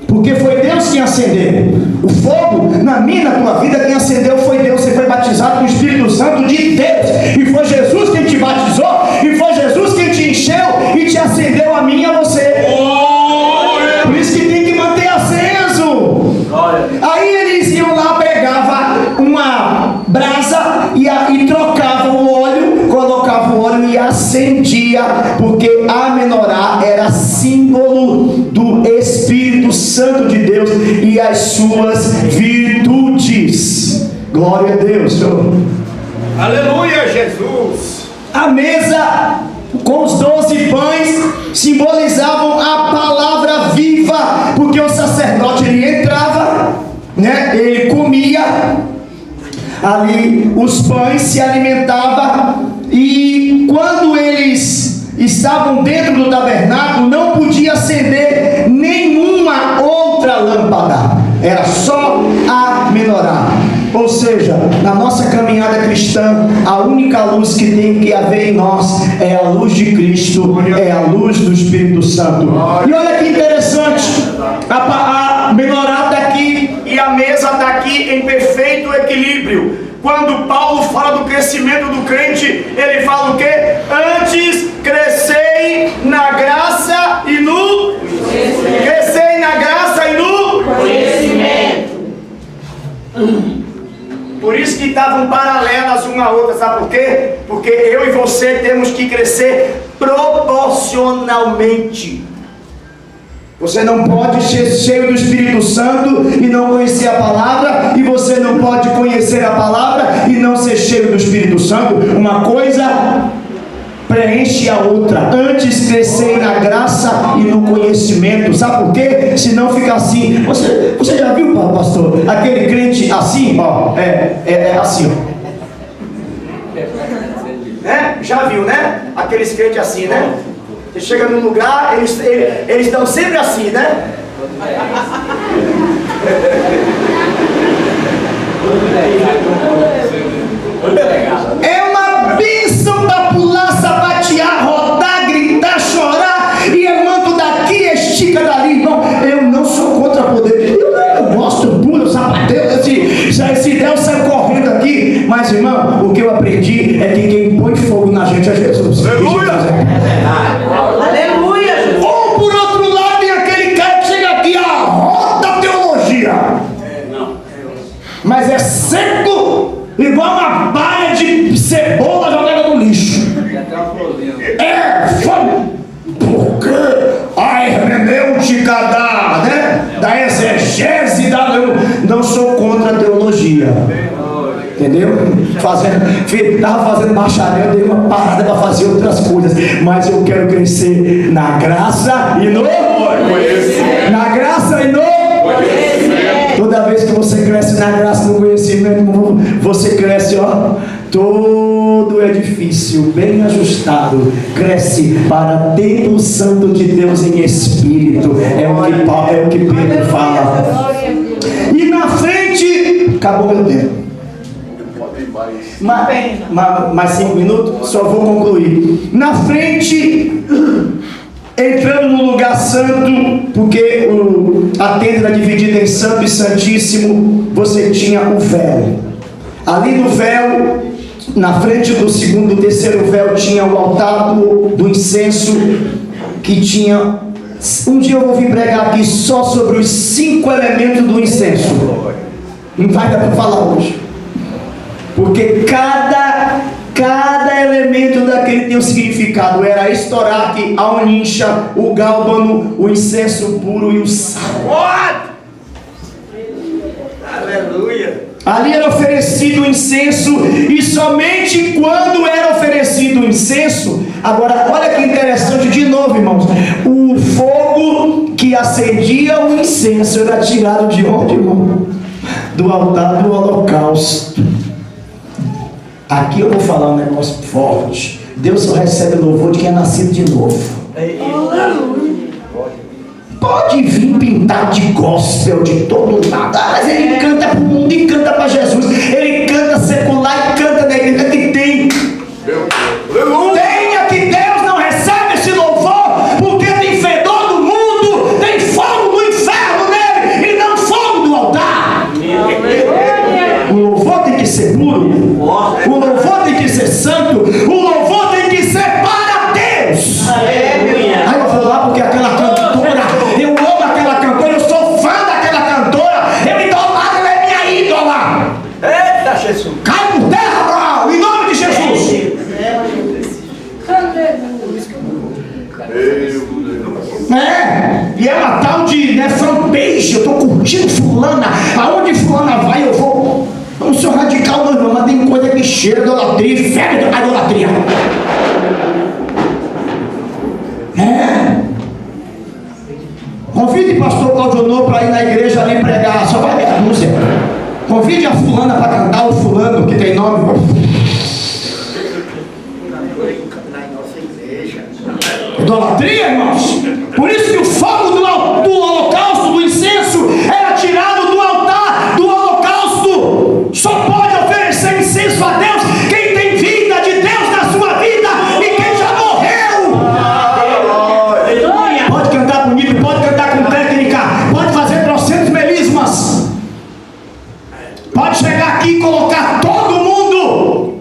Porque foi Deus quem acendeu. O fogo na minha e na tua vida, quem acendeu foi Deus. Você foi batizado com o Espírito Santo de Deus, e foi Jesus quem te batizou, e foi Jesus quem te encheu e te acendeu a mim e a você. Por isso que tem que manter aceso. Aí eles iam lá, pegavam uma brasa e trocavam o óleo, colocavam o óleo e acendia, porque a menorá era símbolo do Espírito Santo de Deus e as suas virtudes. Glória a Deus, Senhor. Aleluia, Jesus. A mesa com os 12 pães simbolizavam a palavra viva, porque o sacerdote ele entrava, né? Ele comia ali os pães, se alimentava, e quando eles estavam dentro do tabernáculo não podia acender nenhuma outra lâmpada, era só a menorá. Ou seja, na nossa caminhada cristã, a única luz que tem que haver em nós é a luz de Cristo, é a luz do Espírito Santo. E olha que interessante, a menorá está aqui e a mesa está aqui em perfeito equilíbrio. Quando Paulo fala do crescimento do crente, ele fala o quê? Antes crescei na graça e no conhecimento. Crescei na graça e no conhecimento. Por isso que estavam paralelas uma à outra, sabe por quê? Porque eu e você temos que crescer proporcionalmente. Você não pode ser cheio do Espírito Santo e não conhecer a palavra, e você não pode conhecer a palavra e não ser cheio do Espírito Santo. Uma coisa preenche a outra. Antes crescer na graça e no conhecimento. Sabe por quê? Senão fica assim. Você já viu, pastor, aquele crente assim, ó, é assim, ó. Né? Já viu, né? Aqueles crentes assim, né? Você chega num lugar, eles estão sempre assim, né? É uma bênção para pular, sapatear, rodar, gritar, chorar, e é manto daqui, estica dali, irmão. Eu não sou contra poder. Eu gosto, pulo, sapateio, se der eu saio correndo aqui. Mas, irmão, o que eu aprendi é que quem põe fogo na gente é Jesus. Aleluia! Aleluia, Jesus. Ou por outro lado, tem aquele cara que chega aqui, a roda teologia. Mas é seco, igual uma palha de cebola jogada no lixo. Porque a hermenêutica da exegese, não sou contra a teologia. Entendeu? Estava fazendo bacharel, dei uma parada para fazer outras coisas, mas eu quero crescer na graça e no conhecimento. Na graça e no conhecimento. Toda vez que você cresce na graça e no conhecimento, você cresce, ó, todo edifício bem ajustado cresce para templo santo de Deus em espírito. É o que Pedro fala. E na frente, acabou meu tempo. Mais 5 minutos, só vou concluir. Na frente, entrando no lugar santo, porque a tenda era dividida em santo e santíssimo, você tinha o véu. Ali no véu, na frente do segundo e terceiro véu, tinha o altar do incenso, que tinha Um dia eu vou vir pregar aqui só sobre os 5 elementos do incenso. Não vai dar para falar hoje, porque cada elemento daquele tem um significado. Era a estoraque, a onixa, o gálbano, o incenso puro e o sal. Aleluia. Ali era oferecido o incenso, e somente quando era oferecido o incenso. Agora, olha que interessante de novo, irmãos. O fogo que acendia o incenso era tirado de onde, irmão? Do altar do holocausto. Aqui eu vou falar um negócio forte. Deus só recebe louvor de quem é nascido de novo. Pode vir pintado de gospel de todo lado, mas ele canta para o mundo e canta para Jesus. Ele canta secular e canta da igreja que tem. Tenha que Deus não recebe esse louvor, porque tem fedor do mundo, tem fogo do inferno nele e não fogo do altar. O louvor tem que ser puro, o louvor tem que ser santo, o louvor tem que ser para Deus. Aí eu vou lá porque aquela cantora, eu amo aquela cantora, eu sou fã daquela cantora, eu idolado, ela é minha ídola. Eita, Jesus. Cai por terra, Abraão, em nome de Jesus. E é uma tal de fanpage. Eu tô curtindo fulana, aonde fulana vai eu vou. Eu não sou radical não, irmão, mas tem coisa que cheira de idolatria e fede a idolatria. Convide o pastor Claudionor para ir na igreja ali pregar, só vai meia dúzia. Convide a fulana para cantar, o fulano que tem nome. Idolatria, irmãos. Por isso que o fogo do holocausto, do incenso, era tirado do altar do holocausto. Só pode oferecer incenso a Deus quem tem vida de Deus na sua vida e quem já morreu. Pode cantar bonito, pode cantar com técnica, pode fazer trocentos melismas, pode chegar aqui e colocar todo mundo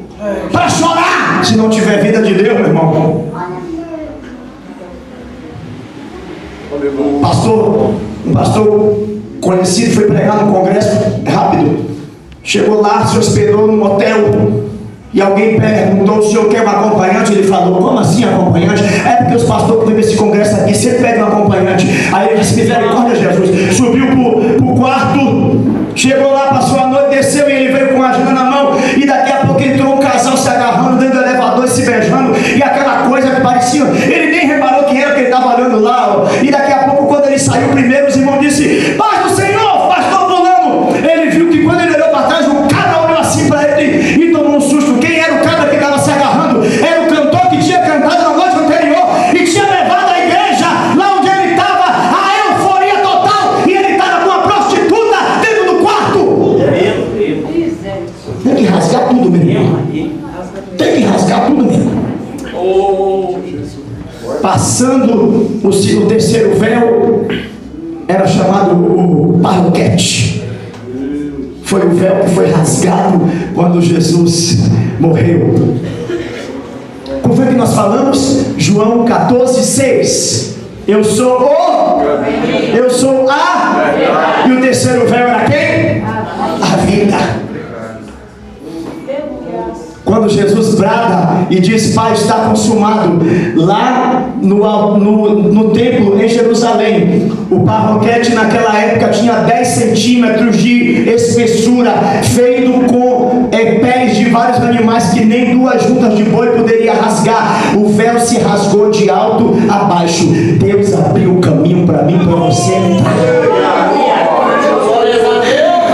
para chorar. Se não tiver vida de Deus, meu irmão. Um pastor conhecido foi pregar no congresso rápido. Chegou lá, se hospedou num hotel e alguém perguntou: o senhor quer um acompanhante? Ele falou: como assim acompanhante? É porque os pastores que vêm esse congresso aqui sempre pedem um acompanhante. Aí ele disse: misericórdia, Jesus. Subiu pro quarto, chegou lá, passou a noite, desceu e ele veio com a agenda na mão. E daqui a pouco entrou um casal se agarrando dentro do elevador e se beijando. E aquela coisa que parecia, ele nem reparou quem era que ele estava olhando lá. E daqui a pouco, quando ele saiu primeiro, os irmãos disseram: paz do Senhor, pastor fulano. Ele viu que quando ele olhou para trás, o cara olhou assim para ele e tomou um susto. Quem era o cara que estava se agarrando? Era o cantor que tinha cantado na noite anterior e tinha levado a igreja lá onde ele estava a euforia total, e ele estava com uma prostituta dentro do quarto. Tem que rasgar tudo, meu irmão. Tem que rasgar tudo, meu irmão. Passando o terceiro véu, era chamado o parroquete. Foi o véu que foi rasgado quando Jesus morreu. Como foi que nós falamos? João 14:6. Eu sou a. E o terceiro véu era quem? A vida. Quando Jesus brada e diz: Pai, está consumado, lá no templo em Jerusalém, o parroquete naquela época tinha 10 centímetros de espessura, feito com peles de vários animais que nem 2 juntas de boi poderia rasgar. O véu se rasgou de alto a baixo. Deus abriu o caminho para mim, para você entrar.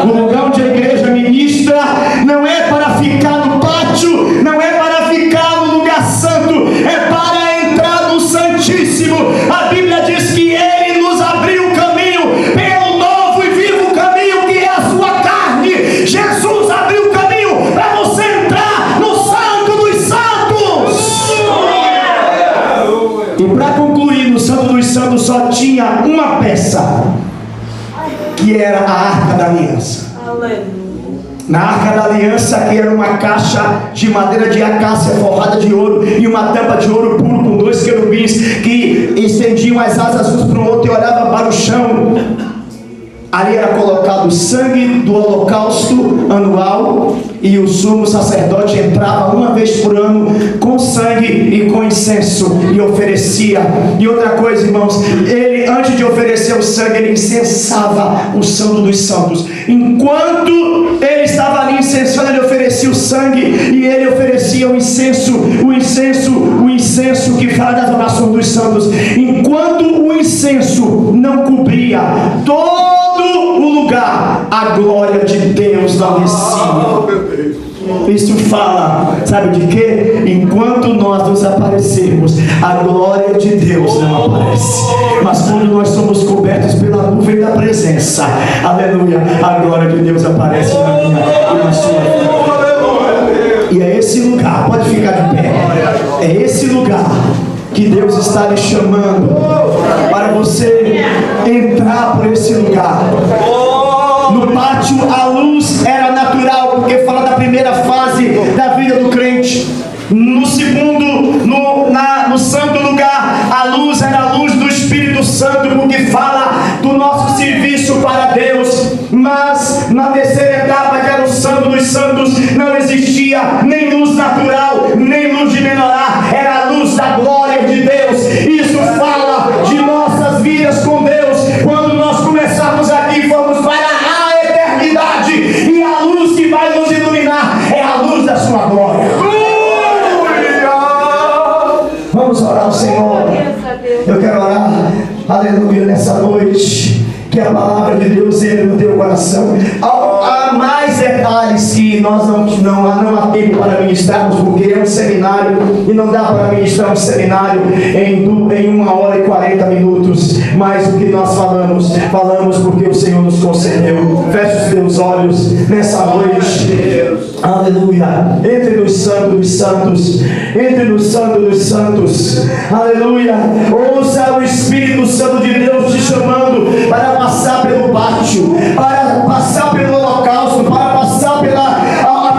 O lugar onde a igreja ministra não é para ficar no pátio, não é para ficar no lugar santo, é para entrar no Santíssimo. A Bíblia diz que Ele nos abriu o caminho pelo novo e vivo caminho que é a sua carne. Jesus abriu o caminho para você entrar no Santo dos Santos. E para concluir, no Santo dos Santos só tinha uma peça, que era a Arca da Aliança. Na Arca da Aliança, que era uma caixa de madeira de acácia forrada de ouro e uma tampa de ouro puro com 2 querubins que estendiam as asas uns para um para o chão. Ali era colocado o sangue do holocausto anual, e o sumo sacerdote entrava uma vez por ano com sangue e com incenso e oferecia. E outra coisa, irmãos, ele, antes de oferecer o sangue, ele incensava o Santo dos Santos. Enquanto ele estava ali incensando, ele oferecia o sangue e ele oferecia o incenso que fala das orações dos santos. Enquanto o incenso não cobria todo o lugar, a glória de Deus não descia. Isso fala, sabe de quê? Enquanto nós nos aparecermos, a glória de Deus não aparece. Mas quando nós somos cobertos pela nuvem da presença, aleluia, a glória de Deus aparece na minha e na sua vida. E é esse lugar, pode ficar de pé, é esse lugar que Deus está lhe chamando para você entrar por esse lugar. No pátio a luz era natural, porque fala da primeira fase da vida do crente. No segundo, no santo lugar, a luz era a luz do Espírito Santo, porque fala do nosso serviço para Deus. Mas na terceira etapa, que era o Santo dos Santos, não existia nem luz natural, nem luz de menorá, era a luz da glória de Deus. Isso fala de nossas vidas com Deus. Quando nós começarmos aqui, vamos para a eternidade, e a luz que vai nos iluminar é a luz da sua glória. Vamos orar ao Senhor. Eu quero orar, aleluia, nessa noite, que a palavra de Deus entre no teu coração. Há mais detalhes que nós não há tempo para ministrarmos, porque é um seminário e não dá para ministrar um seminário em 1h40. Mas o que nós falamos porque o Senhor nos concedeu. Feche os teus olhos nessa noite. Aleluia. Entre no Santo dos Santos. Entre no Santo dos Santos. Aleluia. Ouça o Espírito Santo de Deus te chamando para passar pelo pátio, para passar pelo holocausto, para passar pela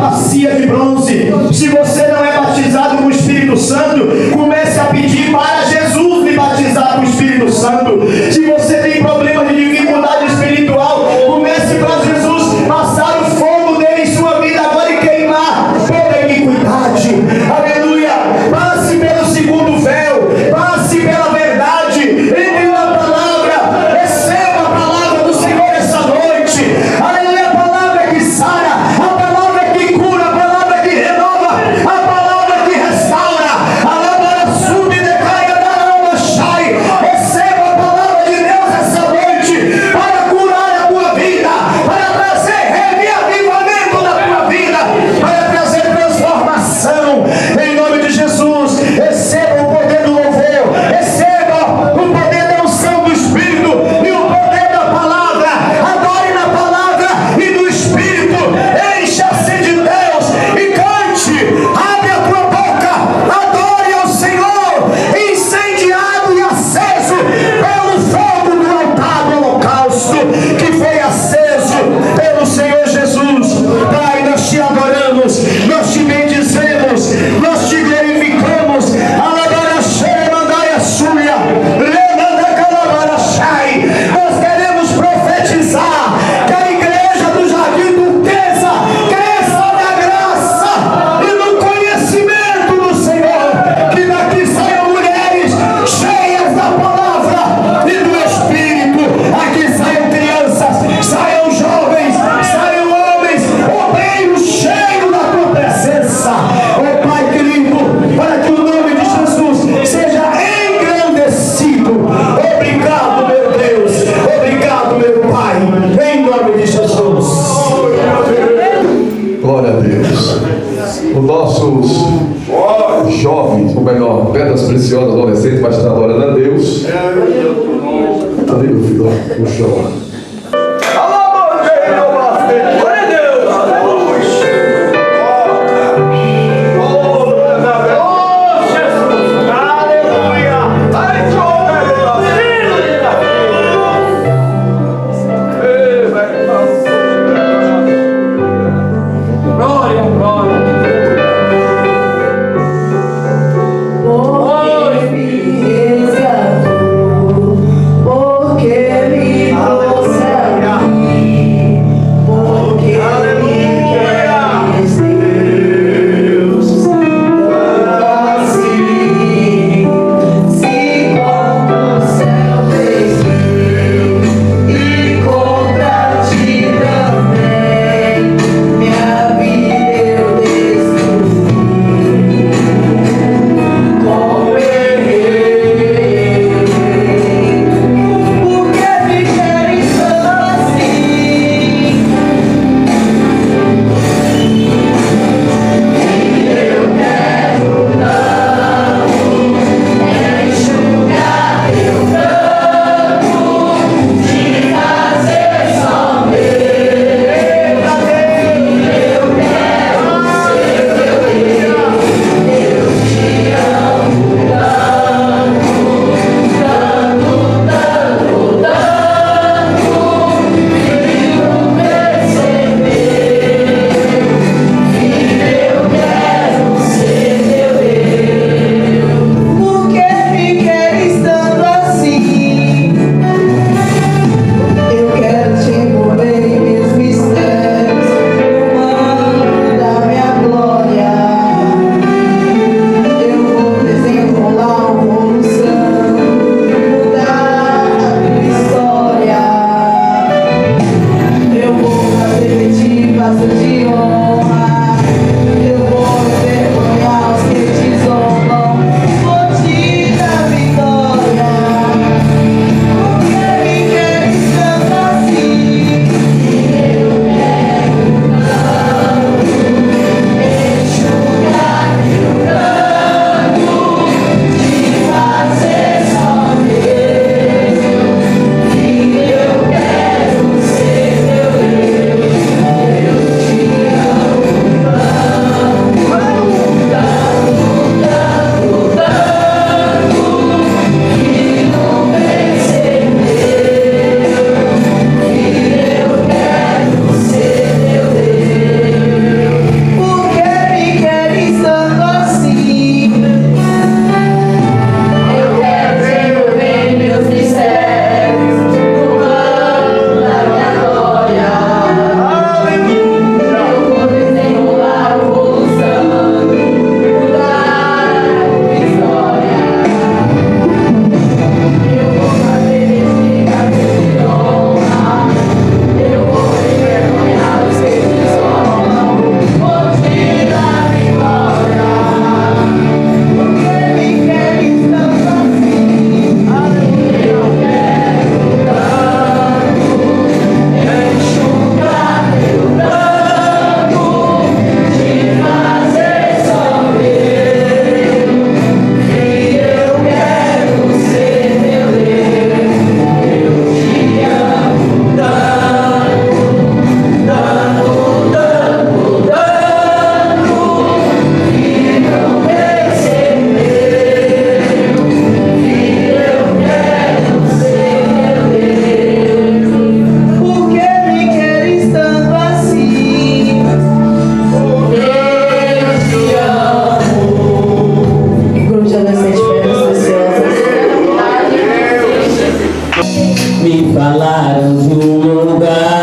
bacia de bronze. Se você não é batizado com o Espírito Santo, comece a pedir para Jesus lhe batizar com o Espírito Santo. Se você tem problema de dificuldade espiritual, comece para Jesus passar o fogo dele em sua vida agora e queimar toda a iniquidade. Aleluia. Passe pelo segundo véu, passe pela verdade, entre na palavra, receba a palavra do Senhor essa noite. Aleluia. A palavra que sara, a palavra que cura, a palavra que renova, a palavra que restaura. A palavra sube e decai, a alma sai. Receba a palavra de Deus essa noite para curar a tua vida, para trazer reavivamento na tua vida, para trazer transformação. Em nome de Jesus, receba o poder do louvor, receba o poder da unção do Espírito e o poder da palavra. Adore na palavra e no Espírito. Encha-se de Deus e cante. Abre a tua boca, adore ao Senhor, incendiado e aceso pelo fogo do altar do holocausto que foi aceso pelo Senhor Jesus. Pai, nós te adoramos, nós te bendizemos, nós te glorificamos. Nós queremos profetizar que a igreja do Jardim Turquesa cresça na graça e no conhecimento do Senhor, que daqui saiam mulheres cheias da palavra e do Espírito, aqui saiam crianças, saiam jovens, saiam homens, obreiros cheios da tua presença. Oh Pai querido, para que o nome de Jesus seja engrandecido. Obrigado, meu Deus. Obrigado, meu Pai. Em nome de Jesus. Glória a Deus. Os nossos jovens, ou melhor, pedras preciosas, adolescentes, vai estar adorando a Deus. Cadê meu filho? No chão. Porque me resgatou, porque me falaram de um lugar